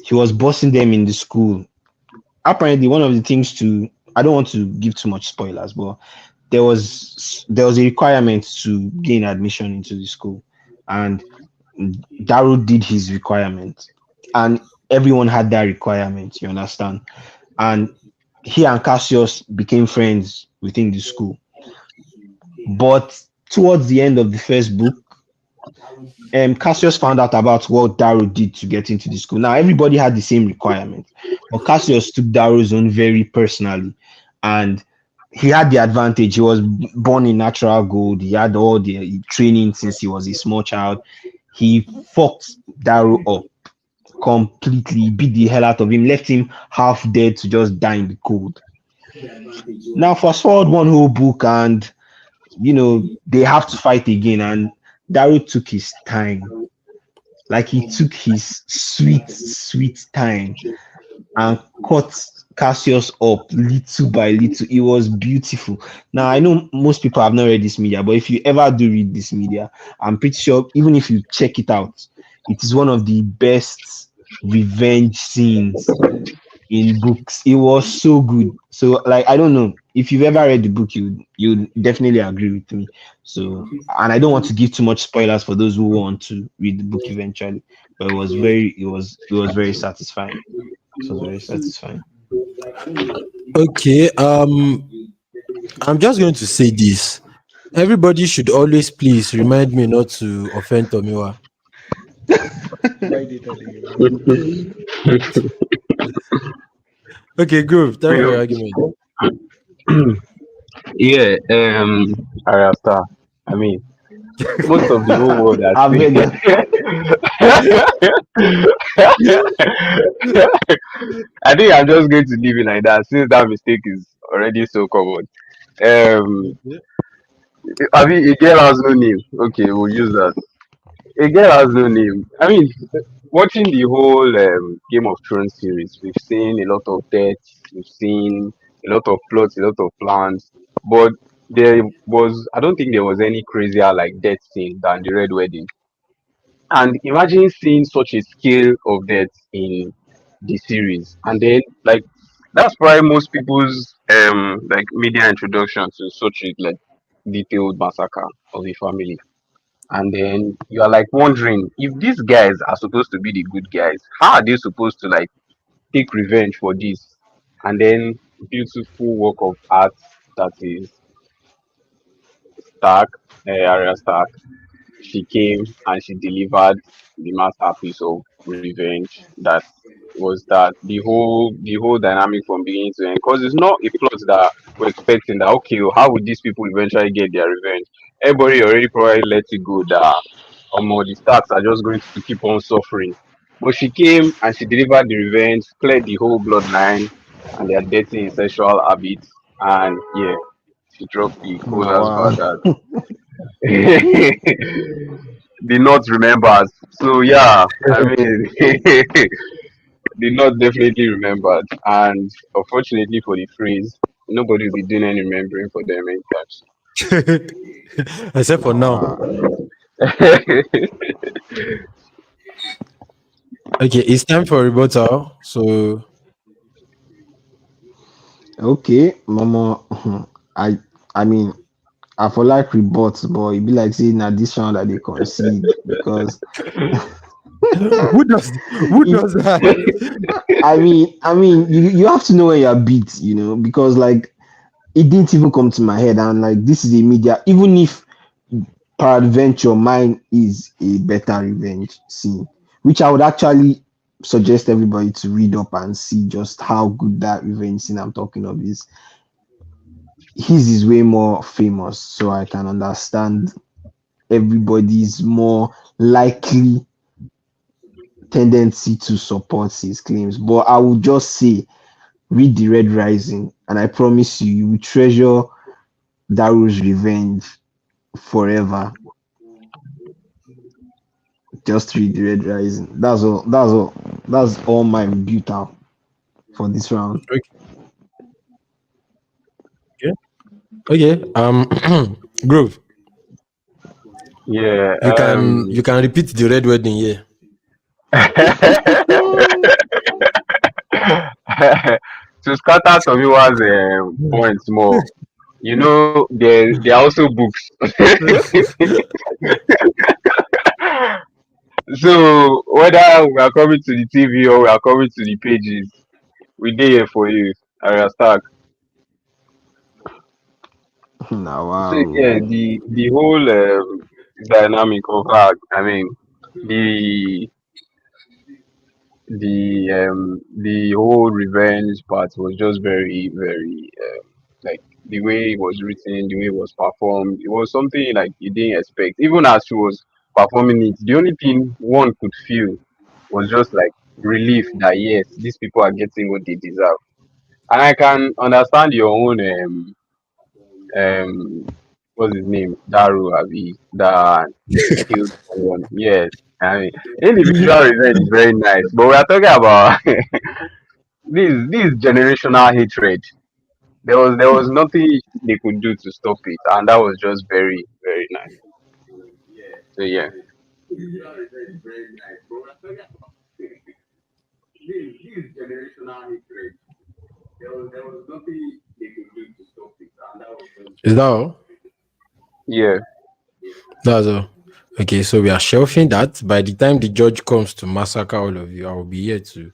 he was bossing them in the school. Apparently, one of the things to, I don't want to give too much spoilers, but there was a requirement to gain admission into the school, and Darrow did his requirement, and everyone had that requirement. You understand? And he and Cassius became friends within the school. But towards the end of the first book, Cassius found out about what Darrow did to get into the school. Now everybody had the same requirement, but Cassius took Darrow's own very personally, and he had the advantage. He was born in natural gold. He had all the training since he was a small child. He fucked Darrow up completely, beat the hell out of him, left him half dead to just die in the cold. Now fast forward one whole book, and they have to fight again, and Darrow took his time. Like he took his sweet, sweet time and cut Cassius up little by little. It was beautiful. Now I know most people have not read this media, but if you ever do read this media, I'm pretty sure even if you check it out, it is one of the best revenge scenes in books. It was so good. So like I don't know if you've ever read the book, you definitely agree with me. So and I don't want to give too much spoilers for those who want to read the book eventually. But it was very satisfying. It was very satisfying. Okay. I'm just going to say this. Everybody should always please remind me not to offend Tomiwa. Why did I do Okay, good. Time for your Well, argument. yeah, Arya Stark. I mean, most of the whole world has I seen. beg you. I think I'm just going to leave it like that since that mistake is already so common. Um, I mean, a girl has no name. Okay, we'll use that. A girl has no name. I mean, watching the whole Game of Thrones series, we've seen a lot of deaths, we've seen a lot of plots, a lot of plans, but I don't think there was any crazier like death scene than the Red Wedding. And imagine seeing such a scale of death in the series, and then like that's probably most people's like media introduction to such a like detailed massacre of a family. And then you are like wondering if these guys are supposed to be the good guys, how are they supposed to like take revenge for this? And then beautiful work of art that is Stark, Arya Stark. She came and she delivered the masterpiece of revenge that was that the whole dynamic from beginning to end, because it's not a plot that we're expecting that okay, how would these people eventually get their revenge. Everybody already probably let it go that the stars are just going to keep on suffering, but she came and she delivered the revenge, cleared the whole bloodline and their dirty sexual habits, and yeah, she dropped the Now coldest wow. bastard. the North remembers. So yeah, I mean, the North definitely remembered, and unfortunately for the phrase, nobody will be doing any remembering for them anytime Except for Now, now. soon. Okay, it's time for rebuttal. So okay, Mama. I I mean, I for like rebuts, but it be like saying that this round that they concede because who if does that? you have to know when you're beat, because like it didn't even come to my head, and like this is a media. Even if peradventure mine is a better revenge scene, which I would actually suggest everybody to read up and see just how good that revenge scene I'm talking of is. His is way more famous, so I can understand everybody's more likely tendency to support his claims. But I would just say read the Red Rising, and I promise you, you will treasure Daru's revenge forever. Just read the Red Rising. That's all. That's all. That's all my rebuttal for this round. Okay. Okay. Grove. Yeah. You can repeat the red wedding here. To scatter Tomiwa's points more, there are also books. So whether we are coming to the TV or we are coming to the pages, we dey here for you. I start. Now, So yeah, wow. the whole dynamic of that. I mean, the the whole revenge part was just very very like the way it was written, the way it was performed. It was something like you didn't expect. Even as she was performing it, the only thing one could feel was just like relief that yes, these people are getting what they deserve. And I can understand your own um what's his name? Daru Abi that killed someone. Yes. I mean individual revenge is very nice. But we are talking about this generational hatred. There was nothing they could do to stop it, and that was just very very nice. So yeah. Is that all? Yeah. That's all. Okay, so we are shelving that. By the time the judge comes to massacre all of you, I will be here to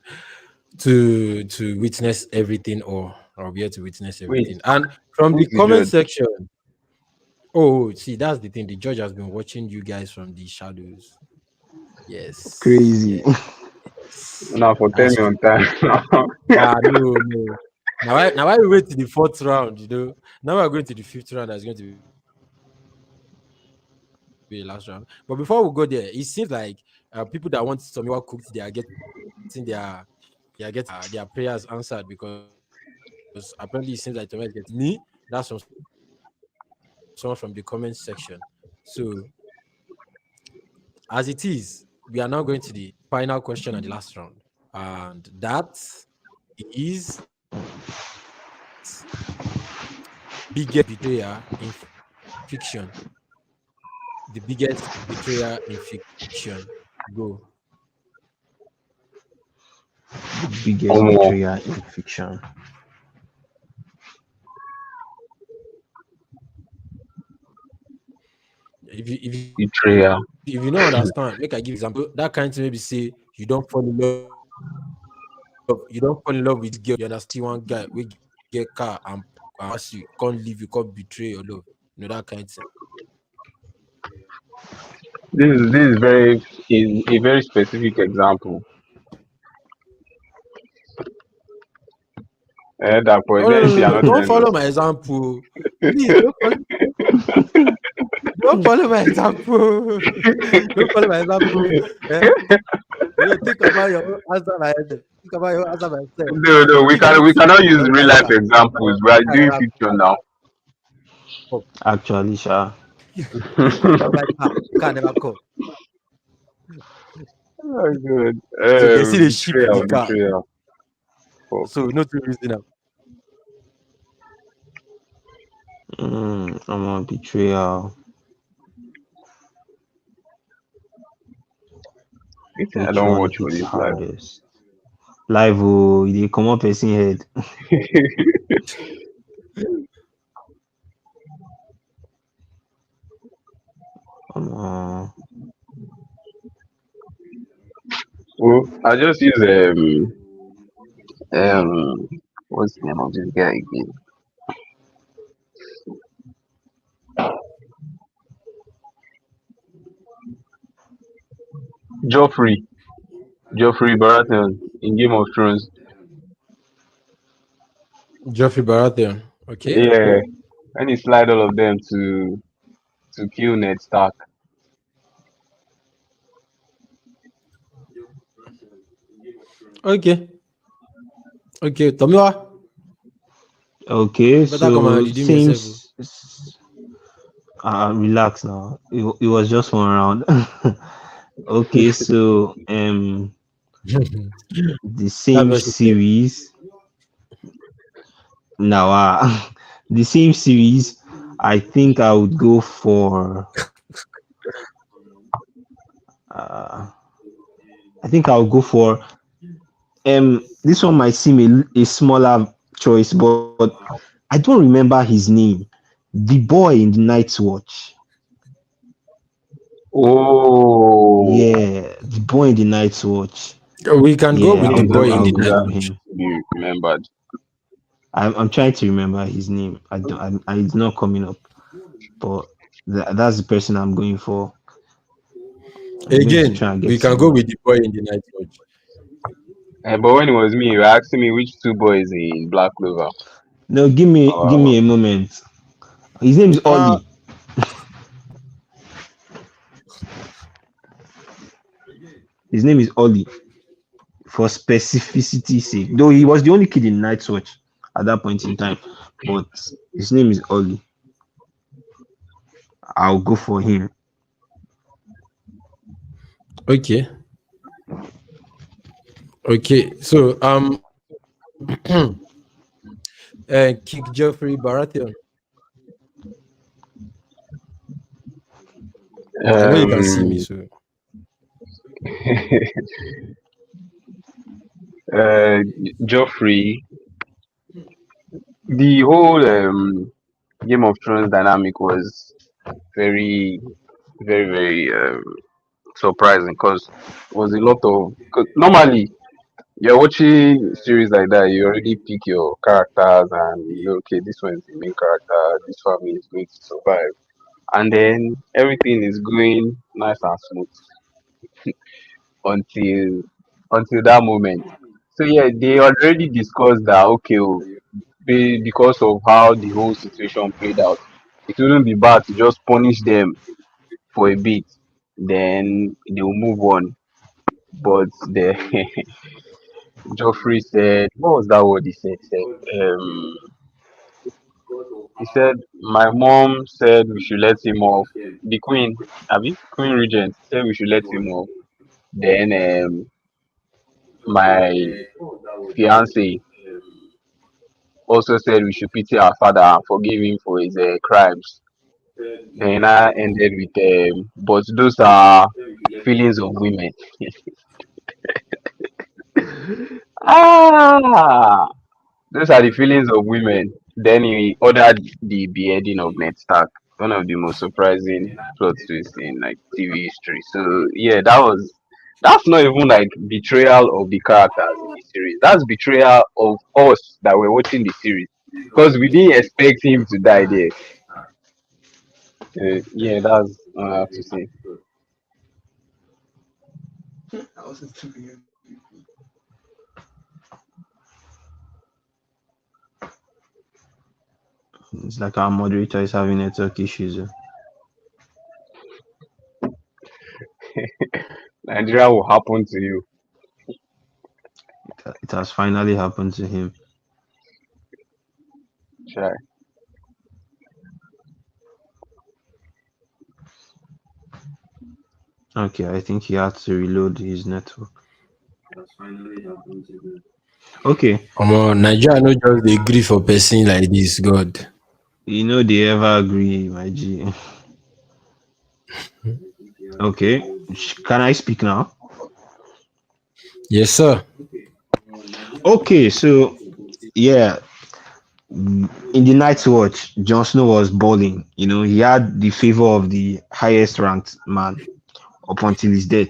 witness everything, or I'll be here to witness Wait, everything. And from the who's the comment judge? section, oh, see, that's the thing. The judge has been watching you guys from the shadows. Yes, Crazy. yes, Now for tell that's me true. on time. No, no. Now I wait to the fourth round. Now we're going to the fifth round. That's going to be the last round. But before we go there, it seems like people that want Tomiwa cooked, they are getting their prayers answered, because apparently it seems like Tomiwa is getting me. That's from someone from the comment section. So as it is, we are now going to the final question and the last round, and that is biggest betrayer in fiction. The biggest betrayer in fiction. Go. Biggest Omo, betrayal in fiction. If betrayal. you don't understand, make I give example. That kind of maybe say you don't fall in love with this girl. You understand one guy we get car and pass you, can't leave you, can't betray your love. That kind of thing. This is very is a very specific example. That No, point, no, no, then no, you are no. not Don't telling follow us. my example. Please don't follow my example. Don't follow my example. Eh? Think about your own answer by yourself. Think about your own answer by yourself. No, no, we If can we anything, cannot make use I real life answer. examples. We are Make I doing answer. fiction now. Actually, sure. I'm like, car never come. Oh good. So they see the sheep in the Betrayal, car. betrayal. Fuck. So no two reason am. I'm on betrayal. I Which don't one watch for hits this life. hardest? Live, oh, they come up person head. Uh, Well, I just use um what's the name of this guy again? Joffrey. Joffrey Baratheon in Game of Thrones. Geoffrey Baratheon. Okay. Yeah. And he slide all of them to kill Ned Stark. Okay. Okay. Tomiwa, okay, better come and so redeem yourself. Oh. relax now. It was just one round. Okay, so the That's same what she said. series now. The same series. I think I would go for. Uh, I think I'll go for. This one might seem a smaller choice, but I don't remember his name. The boy in the Night's Watch. Oh, Yeah, the boy in the Night's Watch. We can go Yeah, with he the I'll boy go. in I'll the go night for deserves watch. him. to be remembered. I'm trying to remember his name. I don't. It's not coming up. But that's the person I'm going for. I'm going to try Again, and we get can go someone. with the boy in the night watch. But when it was me, you were asking me which two boys in Black Clover. No, give Uh, me a moment. His name is Uh Ollie. His name is Ollie. For specificity sake, though he was the only kid in Night's Watch at that point in time, but his name is Ollie. I'll go for him. okay. Okay. So King Geoffrey Baratheon. I know you can see me, um, so uh, Joffrey, the whole Game of Thrones dynamic was very, very surprising because it was a lot of. Cause normally, you're watching series like that, you already pick your characters and you know, okay, this one is the main character, this family is going to survive, and then everything is going nice and smooth until that moment. So yeah, they already discussed that okay, oh, because of how the whole situation played out, it wouldn't be bad to just punish them for a bit, then they will move on. But the Joffrey said, what was that word he said? He said, my mom said we should let him off. The queen, Abby, Queen Regent said we should let him off. Then my fiance also said we should pity our father and forgive him for his crimes. Then I ended with, but those are feelings of women. Ah, those are the feelings of women. Then he ordered the beheading of Ned Stark. One of the most surprising plot twists in like TV history. So yeah, that's not even like betrayal of the characters in the series. That's betrayal of us that were watching the series because we didn't expect him to die there. Yeah, that's all I have to say. It's like our moderator is having network issues. Nigeria will happen to you. It has finally happened to him. Try. Okay, I think he had to reload his network. Okay, Nigeria no just dey gree for person like this, God. you know they ever agree, my G. Okay, can I speak now? Yes, sir. Okay, so yeah, in the Night's Watch, Jon Snow was balling. You know, he had the favor of the highest ranked man up until his death.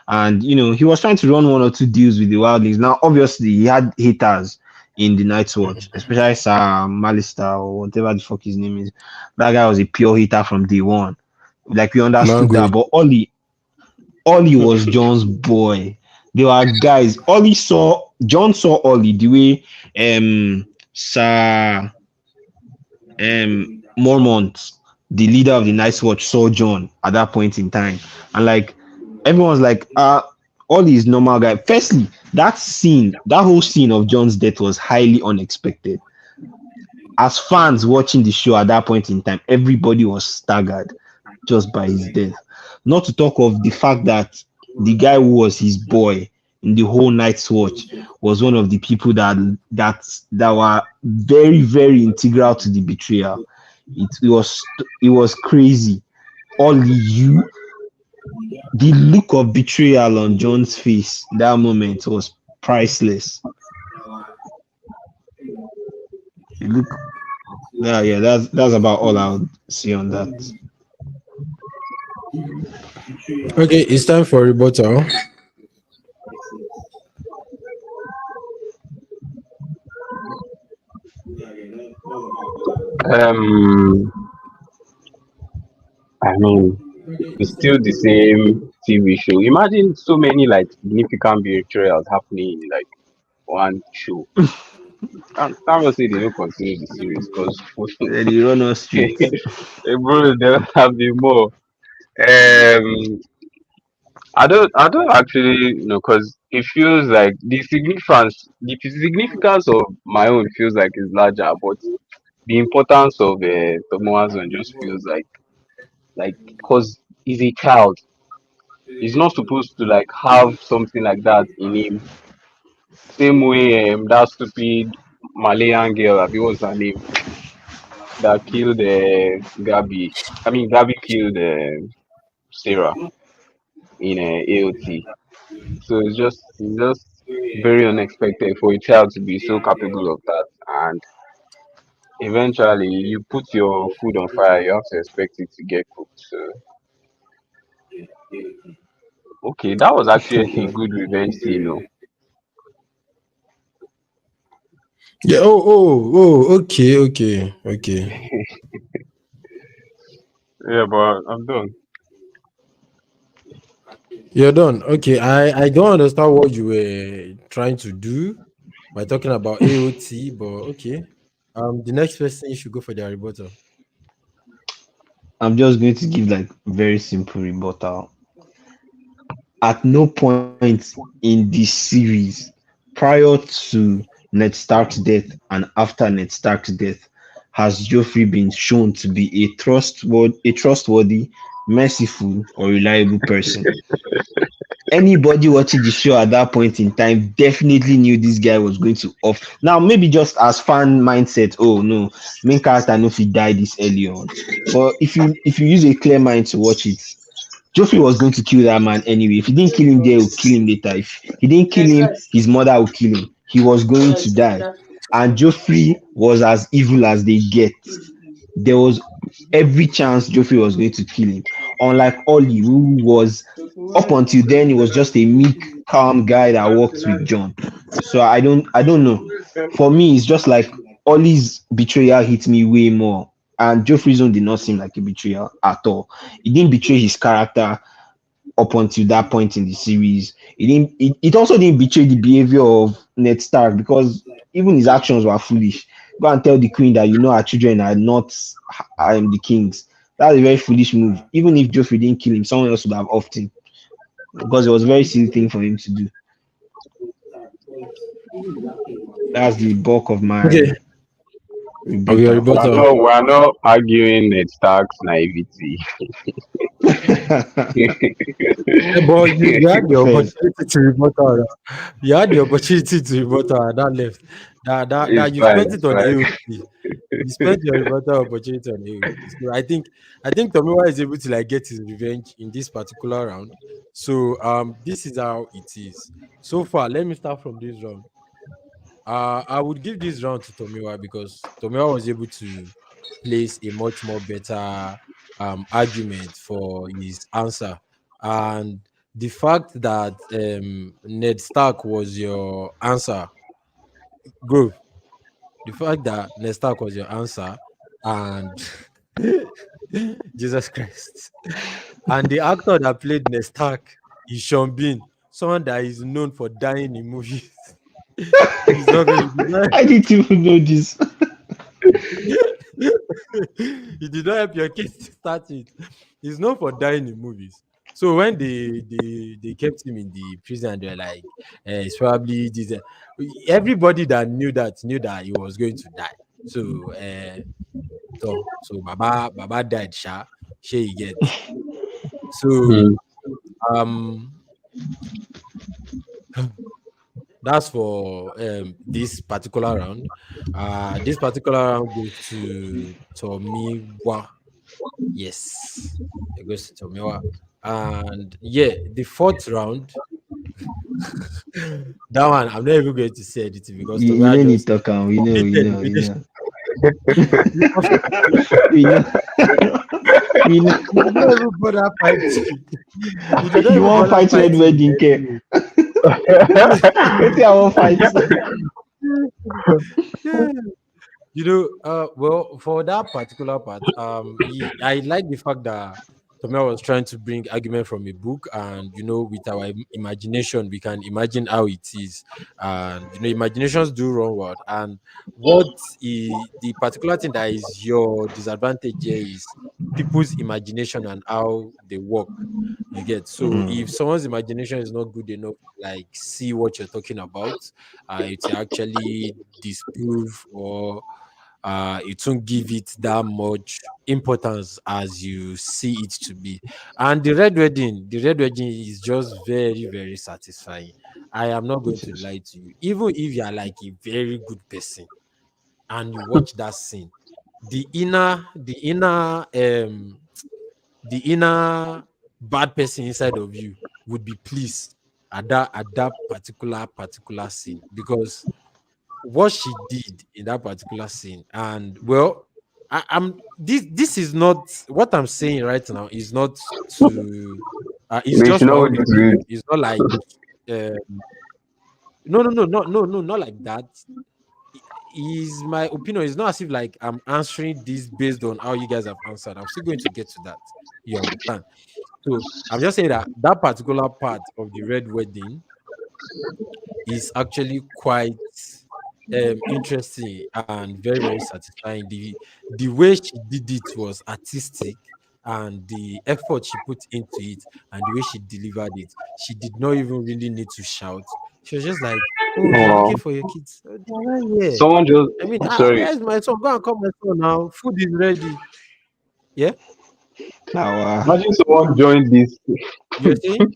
And he was trying to run one or two deals with the Wildlings. Now, obviously, he had haters in the Night's Watch, especially Sir Malister or whatever the fuck his name is. That guy was a pure hater from day one. Like we understood Mango. that, but Ollie was John's boy. They were guys. John saw Ollie the way Sir Mormont, the leader of the Night's Watch, saw John at that point in time. And like everyone's like, all these normal guy. Firstly, that whole scene of John's death was highly unexpected. As fans watching the show at that point in time, everybody was staggered just by his death. Not to talk of the fact that the guy who was his boy in the whole Night's Watch was one of the people that were very, very integral to the betrayal. It was crazy. Only you, the look of betrayal on John's face that moment was priceless. The look, yeah, that's about all I would say on that. Okay, it's time for rebuttal. Um, I mean, it's still the same TV show. Imagine so many like significant betrayals happening in like one show. Can't say they don't continue the series because They run us straight. bro, there have been more. I don't actually because it feels like the significance of my own feels like it's larger, but the importance of Tomoa's own just feels like because he's a child, he's not supposed to like have something like that in him. Same way that stupid Malayan girl, Abi what's her name, that killed Gabby. I mean Gabby killed Sarah in AOT. So it's just very unexpected for a child to be so capable of that. And eventually, you put your food on fire, you have to expect it to get cooked. So okay, that was actually a good revenge scene. No, Yeah. Oh. Okay. yeah, but I'm done. You're done. Okay. I don't understand what you were trying to do by talking about AOT, but okay. The next person should go for their rebuttal. I'm just going to give like very simple rebuttal. At no point in this series, prior to Ned Stark's death and after Ned Stark's death, has Joffrey been shown to be a trustworthy, merciful, or reliable person. Anybody watching the show at that point in time definitely knew this guy was going to off. Now, maybe just as fan mindset, oh no, main character no fit die this early on. But if you use a clear mind to watch it, Joffrey was going to kill that man anyway. If he didn't kill him there, he'll kill him later. If he didn't kill him, his mother will kill him. He was going to die. And Joffrey was as evil as they get. There was every chance Joffrey was going to kill him. Unlike Ollie, who was up until then, he was just a meek, calm guy that worked with John. So I don't know. For me, it's just like Ollie's betrayal hit me way more. And Joffrey's own did not seem like a betrayal at all. He didn't betray his character up until that point in the series. It also didn't betray the behavior of Ned Stark because even his actions were foolish. Go and tell the queen that our children are not the kings. That's a very foolish move. Even if Joffrey didn't kill him, someone else would have offed him because it was a very silly thing for him to do. That's the bulk of Okay. my Of your rebuttal. We're rebuttal. not we're not arguing Ned Stark's naivety. But you had the Fair. opportunity to rebut her. You had the opportunity to rebut her. That left. That It's you fine. spent it It's on fine. AOP. You spent your rebuttal opportunity on AOP. So I think Tomiwa is able to like get his revenge in this particular round. So this is how it is. So far, let me start from this round. I would give this round to Tomiwa because Tomiwa was able to place a much more better argument for his answer, and the fact that Ned Stark was your answer, bro. The fact that Ned Stark was your answer, and Jesus Christ, and the actor that played Ned Stark is Sean Bean, someone that is known for dying in movies. He's not going to I didn't even know this. you did not help your kids to start it. He's known for dying in movies. So when they kept him in the prison, they're like, it's probably this. Everybody that knew that he was going to die. So so Baba died, Sha. She you get. So Hmm. um that's for this particular round. This particular round goes to Tomiwa. Yes, it goes to Tomiwa. And yeah, the fourth round, that one I'm not even going to say anything because You Tomiwa don't need just to come. We know, we dominated know, we immediately. know. We know. We know. He did not even bother fighting. He did not You even want bother fight red fighting wedding care? in Wait till I want fight. any. Well, for that particular part, I like the fact that Tomia was trying to bring argument from a book, and with our imagination, we can imagine how it is, and imaginations do run wild. And the particular thing that is your disadvantage here is people's imagination and how they work. You get so Mm. if someone's imagination is not good enough, like see what you're talking about, it will actually disprove or it won't give it that much importance as you see it to be. And the red wedding is just very, very satisfying. I am not going It to is. lie to you. Even if you are like a very good person and you watch that scene, the inner, the inner, the inner bad person inside of you would be pleased at that particular scene because what she did in that particular scene. And well, I'm this is not what I'm saying right now is not to it's They should just my not own wait to it. opinion. It's not like no, not like that. Is my opinion. It's not as if like I'm answering this based on how you guys have answered. I'm still going to get to that. You understand? So I'm just saying that that particular part of the red wedding is actually quite interesting and very, very satisfying. The way she did it was artistic, and the effort she put into it and the way she delivered it, she did not even really need to shout. She was just like, "Oh, you're looking Oh, for your kids? Oh, they're right here. someone just I mean, sorry. where's my son? Go and call my son now. Food is ready." Yeah, Now, Imagine someone joined this. you're saying?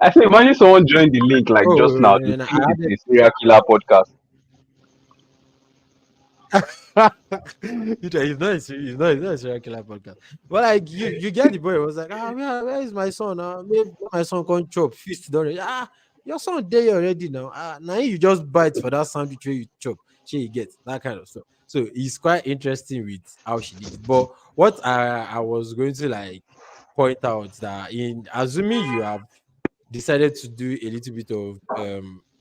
I say, imagine someone joined the link like Oh, just now to and I think it's added. a serial killer podcast. He's not a serial killer podcast. But like you get the boy. It was like, where is my son? Maybe my son can't chop feast done. Your son there already now. Now you just bite for that sandwich where you chop. She get that kind of stuff. So it's quite interesting with how she did it. But what I was going to like point out that in assuming you have decided to do a little bit of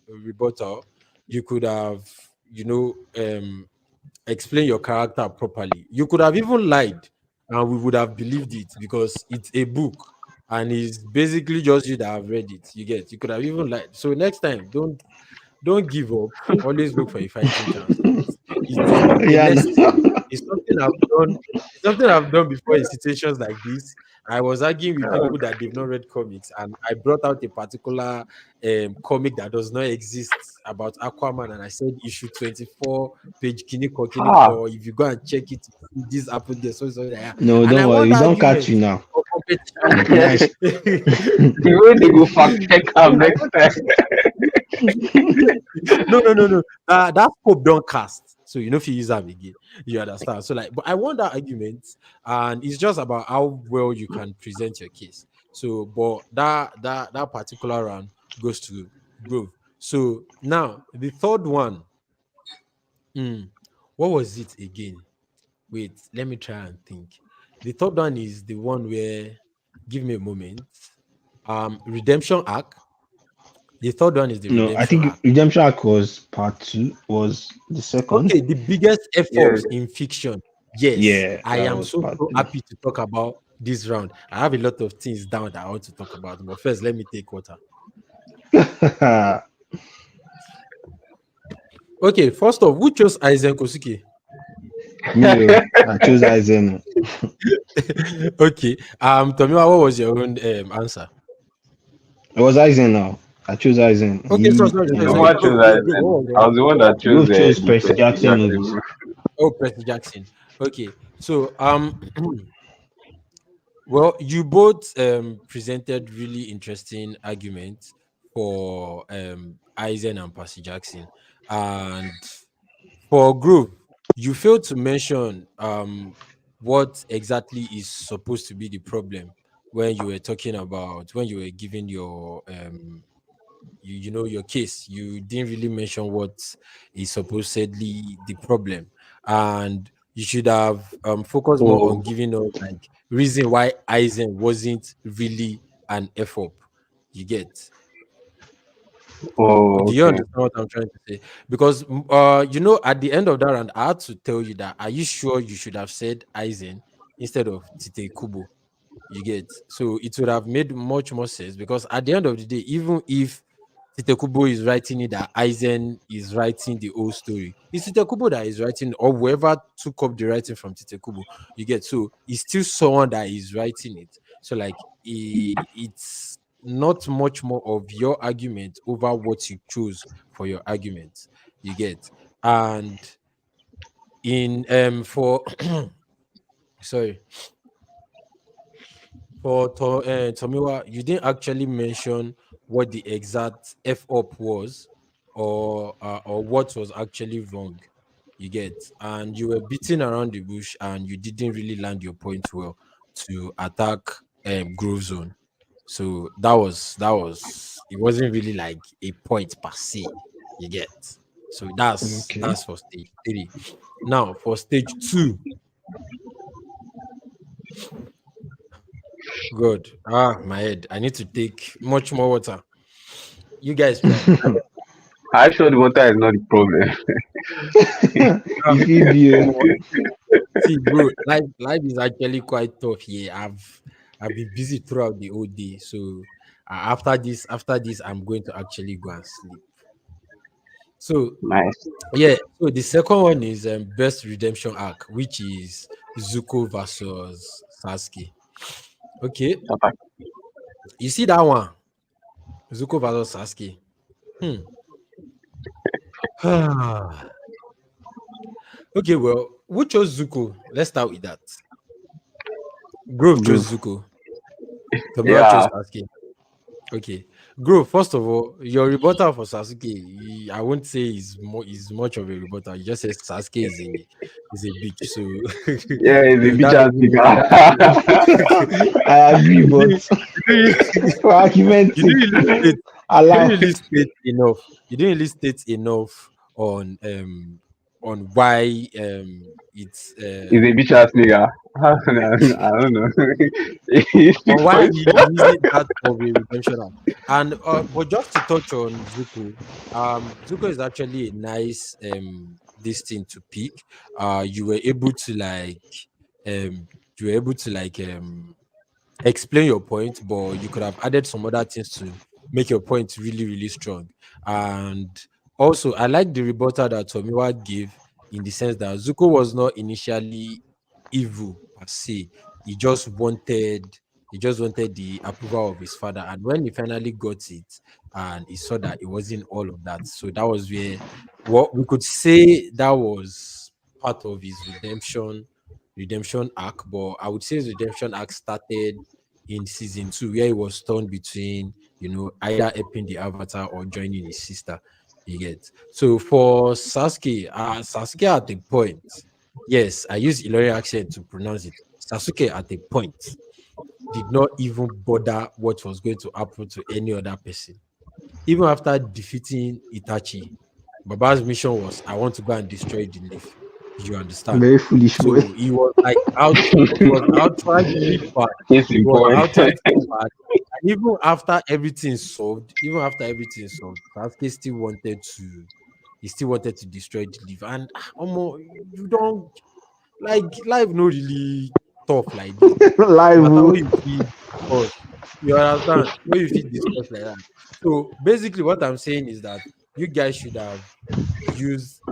rebuttal, you could have you know um explain your character properly. You could have even lied and we would have believed it because it's a book and it's basically just you that have read it. You could have even lied. So next time, don't give up. Always look for a fighting chance. It's a yeah, no. lesson. It's something I've done. It's something I've done before in situations like this. I was arguing with people that they've not read comics, and I brought out a particular comic that does not exist about Aquaman, and I said issue 24, page Ah, Kiniko. If you go and check it, this happened there, so yeah. No, And I don't won worry. We the don't catch argument you now. Nice. The way they go fact check am next time. No. That scope don't cast. So you know if you use them again, you understand. So like, but I want that argument, and it's just about how well you can present your case. So, but that particular round goes to Grove. So now the third one, hmm, what was it again? Wait, let me try and think. The third one is the one where, give me a moment. Redemption arc. The third one is the No, I redemption think arc. Redemption Arc was part two, was the second. Okay, the biggest F Yes. ups in fiction. Yes, Yeah, I that am was so part so two. happy to talk about this round. I have a lot of things down that I want to talk about, but first, let me take water. Okay, first off, who chose Aizen Kosuke? Me, I chose Aizen. Okay, Tomiwa, what was your own answer? It was Aizen now. I chose Aizen. Okay, sorry. Someone chose Grove, what Aizen. was I yours? was the one that chose Grove chose the Percy Percy Jackson Jackson movies. movie. Oh, Percy Jackson. Okay, so well, you both presented really interesting arguments for Eisen and Percy Jackson. And for Grove, you failed to mention what exactly is supposed to be the problem when you were talking about, when you were giving your you know your case. You didn't really mention what is supposedly the problem, and you should have focused more on Oh, giving us like reason why Eisen wasn't really an F up. You get? oh, Do you okay. understand what I'm trying to say? Because at the end of that round, I had to tell you that, are you sure you should have said Eisen instead of Tite Kubo? You get? So it would have made much more sense, because at the end of the day, even if Tite Kubo is writing it, that Eisen is writing the whole story, it's Tite Kubo that is writing, or whoever took up the writing from Tite Kubo. You get? So it's still someone that is writing it. So like, it's not much more of your argument over what you chose for your argument. You get? And in for sorry, for Tomiwa, you didn't actually mention what the exact F up was, or what was actually wrong. You get? And you were beating around the bush, and you didn't really land your point well to attack Grove Zone. So that was it wasn't really like a point per se. You get? So that's Okay. that's for stage three. Now for stage two, good. My head. I need to take much more water. You guys try. I sure the water is not the problem. Ah, If he be omo, see, bro, life is actually quite tough here. I've been busy throughout the whole day. So after this, I'm going to actually go and sleep. So Nice. yeah, so the second one is best redemption arc, which is Zuko versus Sasuke. Okay, Papa. you see that one, Zuko versus Sasuke. Hmm. Okay, well, who chose Zuko? Let's start with that. Grove chose Grove. Zuko. Tomiwa chose Yeah, Sasuke. Okay. Grove, first of all, your rebuttal for Sasuke, I won't say is much of a rebuttal. You just say Sasuke is a bitch. So yeah, it's a bit that chance doesn't nigga. I agree, but you didn't for argument's you didn't sake, really state you allow didn't really it. state enough. You didn't really state enough on why it's He's a bitch ass nigga. I don't know. He on speaks for why he himself. uses that of a redemption arc. And but just to touch on Zuko, Zuko is actually a nice this thing to pick. You were able to like um you were able to like explain your point, but you could have added some other things to make your point really, really strong. And also, I like the rebuttal that Tomiwa gave, in the sense that Zuko was not initially evil per se. He just wanted he just wanted the approval of his father. And when he finally got it, and he saw that it wasn't all of that. So that was where, what we could say, that was part of his redemption arc. But I would say his redemption arc started in season 2, where he was torn between, either helping the Avatar or joining his sister. You get. So for Sasuke, Sasuke at the point, yes, I use Ilori accent to pronounce it. Sasuke at the point did not even bother what was going to happen to any other person. Even after defeating Itachi, Baba's mission was, I want to go and destroy the leaf. You understand? Very foolish boy. So he was like out, he was outrightly bad. Case He in was point. outrightly bad. And even after everything solved, Sasuke still wanted to, he still wanted to destroy the leaf. And you don't like life no really tough like this. No Live. matter Oh. what you feel discuss, you understand? What you feel discuss like that. So basically, what I'm saying is that you guys should have used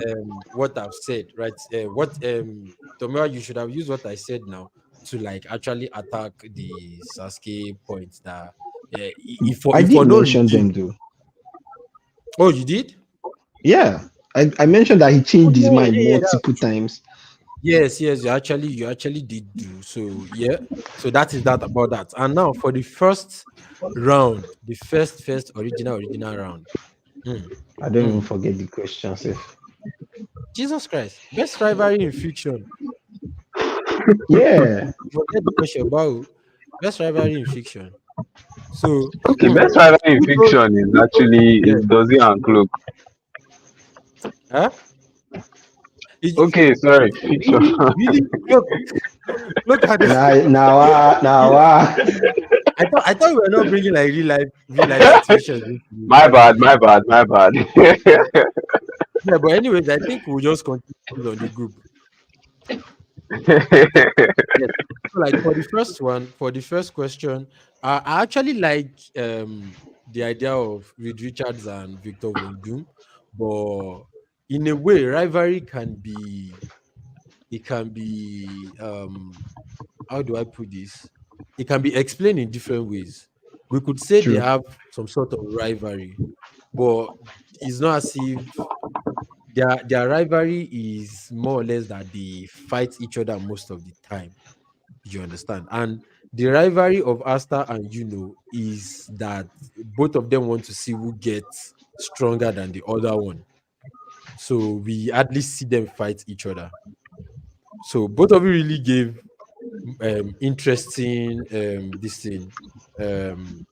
what I've said, right? What Tomiwa, you should have used what I said now to like actually attack the Sasuke points that I if did for no mention redeem. them though. Oh, you did? Yeah. I mentioned that he Oh changed his yeah, mind yeah, yeah. That's multiple true. times. Yes, yes, you actually did do so. Yeah, so that is that about that. And now for the first round, the first original round. Mm, I don't even mm. forget the question, Seth. Jesus Christ, best rivalry in fiction. Yeah. Forget the question about best rivalry in fiction. So, Okay, best rival in who told? fiction is actually Yeah, is Dozie and Cloak. huh? It Okay, sorry, fiction. really look at this. Now, I thought we were not bringing like real life situations into this. My Like, bad, my bad, my bad. yeah, but anyways, I think we'll just continue on the group. Yes. So like for the first question, I actually like the idea of Reed Richards and Victor Von Doom, but in a way, rivalry can be it can be how do I put this? It can be explained in different ways. We could say they true. have some sort of rivalry, but it's not as if their rivalry is more or less that they fight each other most of the time. You understand? And the rivalry of Asta and Yuno is that both of them want to see who gets stronger than the other one. So we at least see them fight each other. So both of you really gave interesting this thing um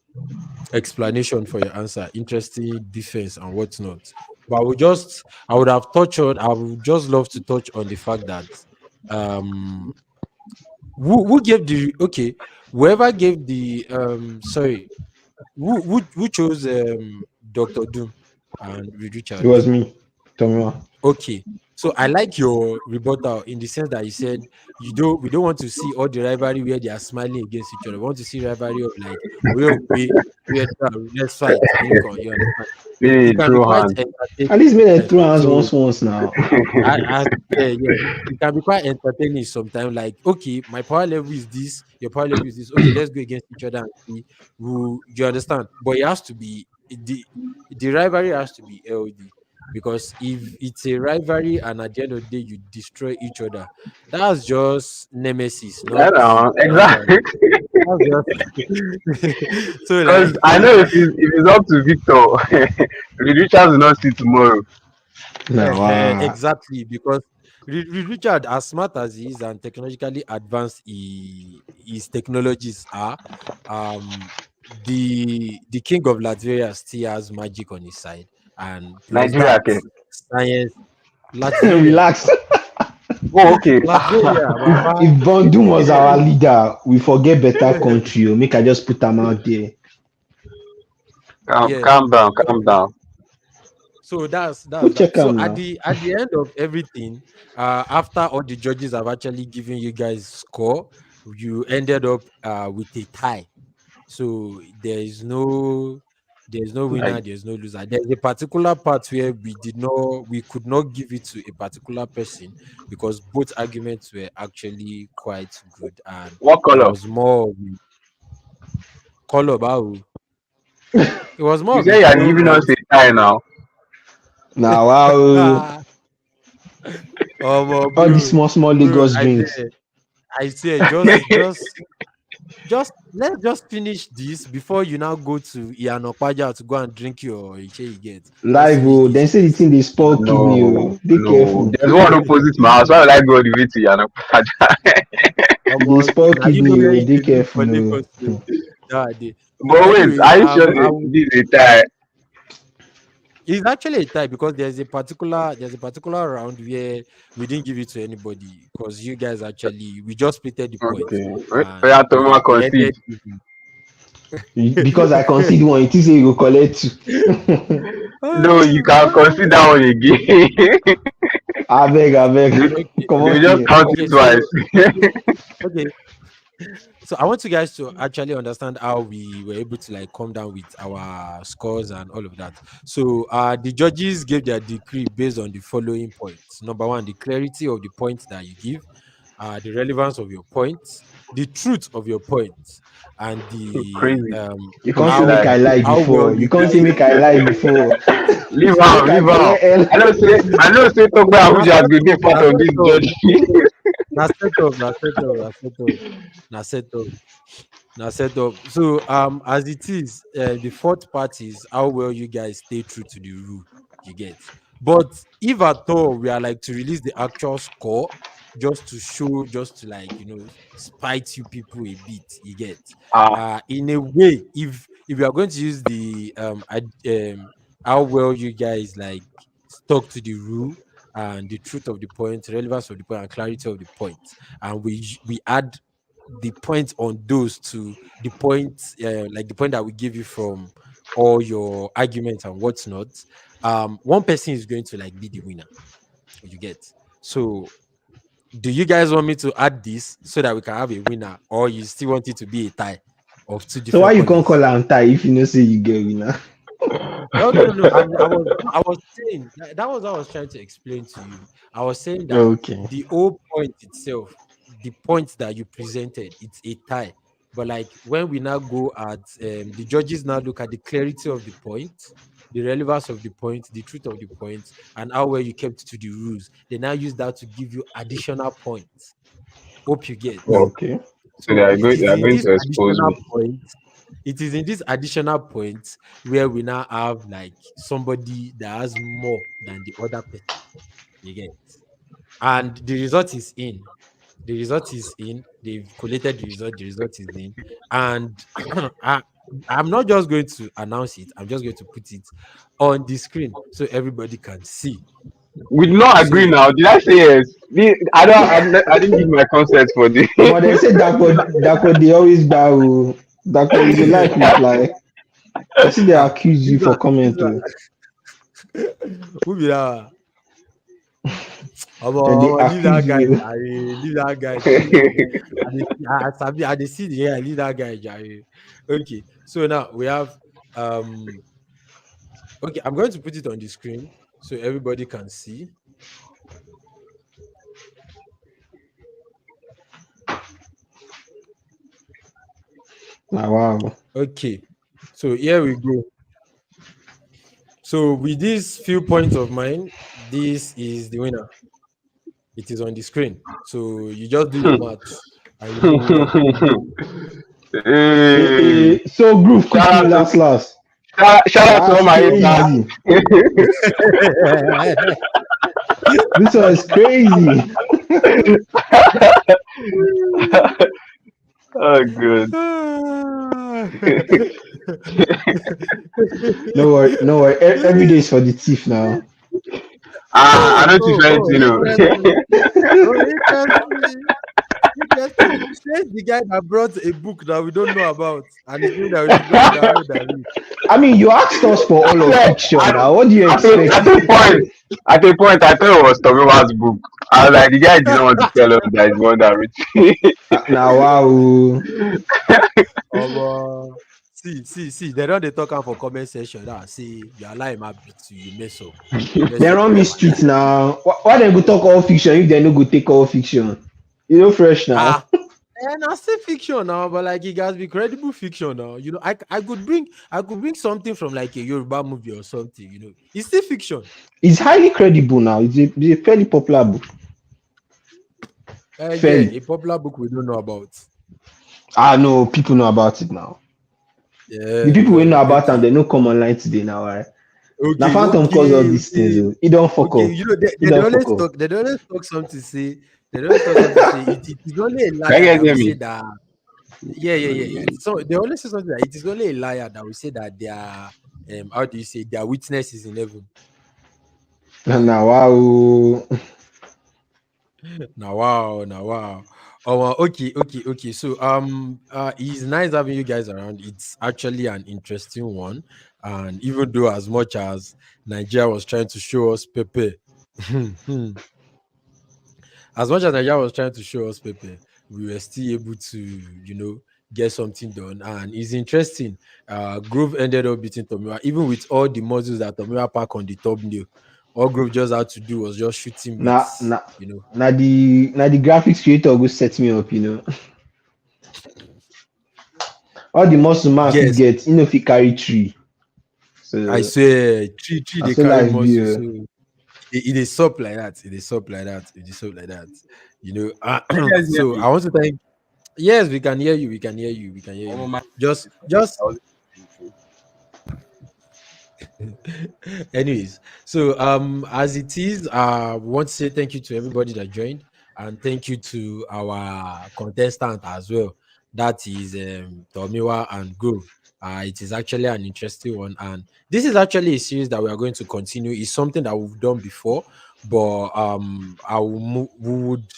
explanation for your answer, interesting defense and whatnot. But I would just love to touch on the fact that um who gave the okay, whoever gave the sorry, who chose Dr. Doom and Reed It Richards? was me, Tomiwa. Okay. So I like your rebuttal in the sense that you said we don't want to see all the rivalry where they are smiling against each other. We want to see rivalry of like let's fight, Lincoln. You understand? Really It can be throw quite hand. At entertaining. least made it Eh, through hands so once now. yeah, it can be quite entertaining sometimes. Like, okay, my power level is this, your power level is this. Okay, let's go against each other and see who you understand. But it has to be the rivalry has to be healthy because if it's a rivalry and at the end of the day you destroy each other, that's just nemesis, I not know, rivalry. exactly. That's just so Because like I know if it's up to Victor, Reed Richards will not see tomorrow. Now, Exactly, because Richard, as smart as he is and technologically advanced his technologies are, um, the king of Latveria still has magic on his side, and plus Nigeria, that okay. science, Latveria, relax. Oh, okay. Latveria, Baba. If Bondum was our leader, we forget better country. Oh. Make I just put them out there. calm, Yes. calm down, So calm down. Go that's that. check So them now. at the end of everything, after all the judges have actually given you guys score, you ended up with a tie. So there's no Like, winner, there's no loser. There's a particular part where we could not give it to a particular person because both arguments were actually quite good and what it color? was more of a color about it was more You of a say you are flow giving us a tie now. Now, wow. oh All these bro, small bro, Lagos drinks. I say just just let's just finish this before you now go to Ianopaja to go and drink your Iche you get. Let's Live, finish oh, this then say the first. thing they spoil kidney, No, oh. Be no. careful. There's one opposite my house. Why would I go all the way to Yana? They spoil Now you know kidney, where oh. you Be dey live for careful, Lagos oh. State nowadays. So But wait, anyway, are you sure I that will, this is a tie? it's actually a tie because there's a particular round where we didn't give it to anybody because you guys actually we just splitted the points Okay. Oh, and yeah, Toma we concede. ended even. Because I concede one, it is a go collect two. No, you Ah, can ah. concede that one again. I beg, they, Okay, come they on just here. count okay, it twice. so okay, so I want you guys to actually understand how we were able to like come down with our scores and all of that. So the judges gave their decree based on the following points. Number one, the clarity of the points that you give, the relevance of your points, the truth of your points, and the Crazy. You Who can't be say make lie? I lie how well before. You you can't say guys make I lie before. Leave Make am, I leave am. clear L. I know say Togba na Abuja set go up, dey part na of set this up, judge. na set up, na set up, na set up, na set up. Now set up. So as it is, the fourth part is how well you guys stay true to the rule you get. But if at all we are like to release the actual score just to show, just to like spite you people a bit, you get. Ah, In a way, if you are going to use the how well you guys like stuck to the rule and the truth of the point, relevance of the point, and clarity of the point, and we add the points on those to the points, like the point that we give you from all your arguments and what's not. One person is going to like be the winner. You get. So, do you guys want me to add this so that we can have a winner, or you still want it to be a tie of two So why different you can't colors? call am tie if you know say you get winner? No, no, no, no. I was saying that was what I was trying to explain to you. I was saying that Okay. the whole point itself, the point that you presented, it's a tie. But like when we now go at the judges now look at the clarity of the point, the relevance of the point, the truth of the point, and how well you kept to the rules. They now use that to give you additional points. Hope you get. oh, Okay. so they So are it going, they is are in going this to expose additional me. point. It is in this additional point where we now have like somebody that has more than the other person. You get, and the result is in. The result is in. They've collated the result. The result is in, and I'm not just going to announce it. I'm just going to put it on the screen so everybody can see. We did not agree So now. Did I say yes? I didn't give my consent for this. But they say Dako they always bow. Dako you dey like reply. I see they accuse this you for one, this comment one, too. who be that? Then they Leave that accuse guy, you. Jare. Leave that guy, Jare. I dey see the hair. Leave that guy, Jare. Okay, so now we have um. Okay, I'm going to put it on the screen so everybody can see. Ah, wow. Okay, so here we go. So with these few points of mine, this is the winner. It is on the screen. So you just do your maths and you know. Hey, So groove shout quickly out to last. shout out to all That's my haters. crazy. This one is crazy. Oh, good. No worry, no worry. Every day is for the thief now. I don't teach anything, you know. Interesting. Oh, interesting. Interesting. Says the guy that brought a book that we don't know about, and he's saying that we should go and download and read. I mean, you asked us for all of Said, fiction now. What do you expect? at a point, I thought it was Tomiwa's book. I was like, the guy did not want to tell us that he's one that rich. Now, wow. See. They don't they talk am for comment section. That see you allow him a beat you mess up. They run me street now. Why they go talk all fiction if they no go take all fiction? You know, fresh now. And I say fiction now, but like it has be credible fiction now. I could bring something from like a Yoruba movie or something. It's still fiction. It's highly credible now. It's a fairly popular book. Yeah, Fairly. a popular book we don't know about. Ah no, people know about it now. The Yeah, people we know about them, okay, they no come online today now. Right? Now okay, Phantom cause all okay, these things. okay, Oh. He don't fuck okay. up. You know, He don't fuck up. they always talk something say, they always talk something say, it is only a Can you liar guys that hear will say me? that. Yeah, yeah, yeah. It's so they always say something like it is only a liar that will say that they are how do you say their witness is in heaven. Now wow. Now wow, now wow. Oh okay, okay, okay. So it's nice having you guys around. It's actually an interesting one. And even though as much as Nigeria was trying to show us Pepe, as much as Nigeria was trying to show us Pepe, we were still able to, get something done. And it's interesting. Grove ended up beating Tomiwa, even with all the muscles that Tomiwa pack on the thumbnail. All Grove just had to do was just shoot him with, Now now you know, now the graphics creator go set me up. All the muscle man fit yes, get, if he carry tree. I So swear, three I they so carry life be. muscle, so it is up like that. It is up like that. It is up like that. You Can you know. guys hear So me? I want to thank. Yes, we can hear you. We can hear you. We can hear you. Oh my Just. I was Anyways, so as it is, we want to say thank you to everybody that joined, and thank you to our contestant as well. That is Tomiwa and Grove. It is actually an interesting one, and this is actually a series that we are going to continue. It's something that we've done before, but we would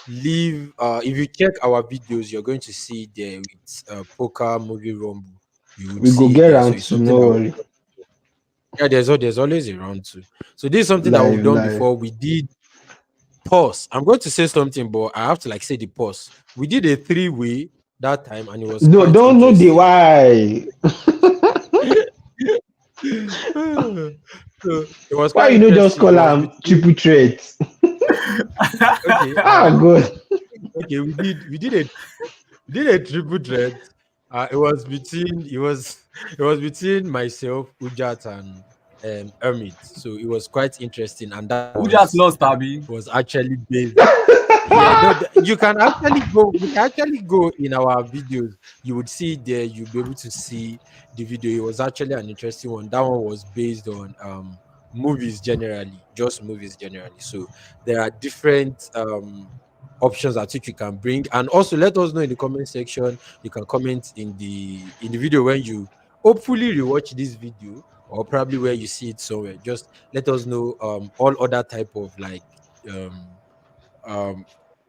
leave. If you check our videos, you're going to see there with Poker Movie Rumble. You would We go see it get there. So round it's two, something no that worry. yeah, there's always a round two. So this is something that we've Live, done live. before. We did pause. I'm going to say something, but I have to like say the pause. We did a three-way that time, and it was No, quite don't know the interesting. why. So it was Why quite you know just interesting. It call was him between triple threat? okay, Ah God. okay. We did a triple threat. It was between it was between myself, Ujat, and Ermit. So it was quite interesting, and that who just lost Abby? was actually based. Yeah, no, you can actually go. You can actually go in our videos. You would see it there. You'll be able to see the video. It was actually an interesting one. That one was based on movies generally, just movies generally. So there are different options that which you can bring, and also let us know in the comment section. You can comment in the video when you hopefully rewatch this video, or probably where you see it somewhere. Just let us know all other type of like um um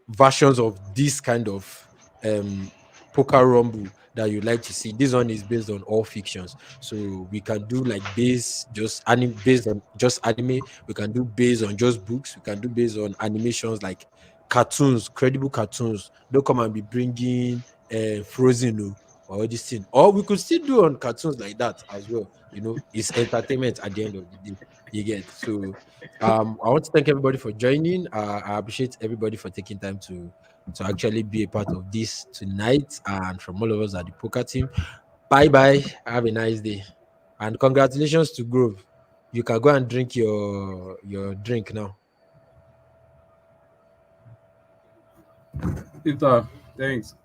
versions of this kind of um poker rumble that you'd like to see. This one is based on all fictions, so we can do like based on just anime. We can do based on just books. We can do based on animations like cartoons, credible cartoons. Don't come and be bringing Frozen or all this thing. Or we could still do on cartoons like that as well. It's entertainment at the end of the day. You get so I want to thank everybody for joining. I appreciate everybody for taking time to actually be a part of this tonight, and from all of us at the poker team. Bye bye. Have a nice day, and congratulations to Grove. You can go and drink your drink now. Peter, thanks.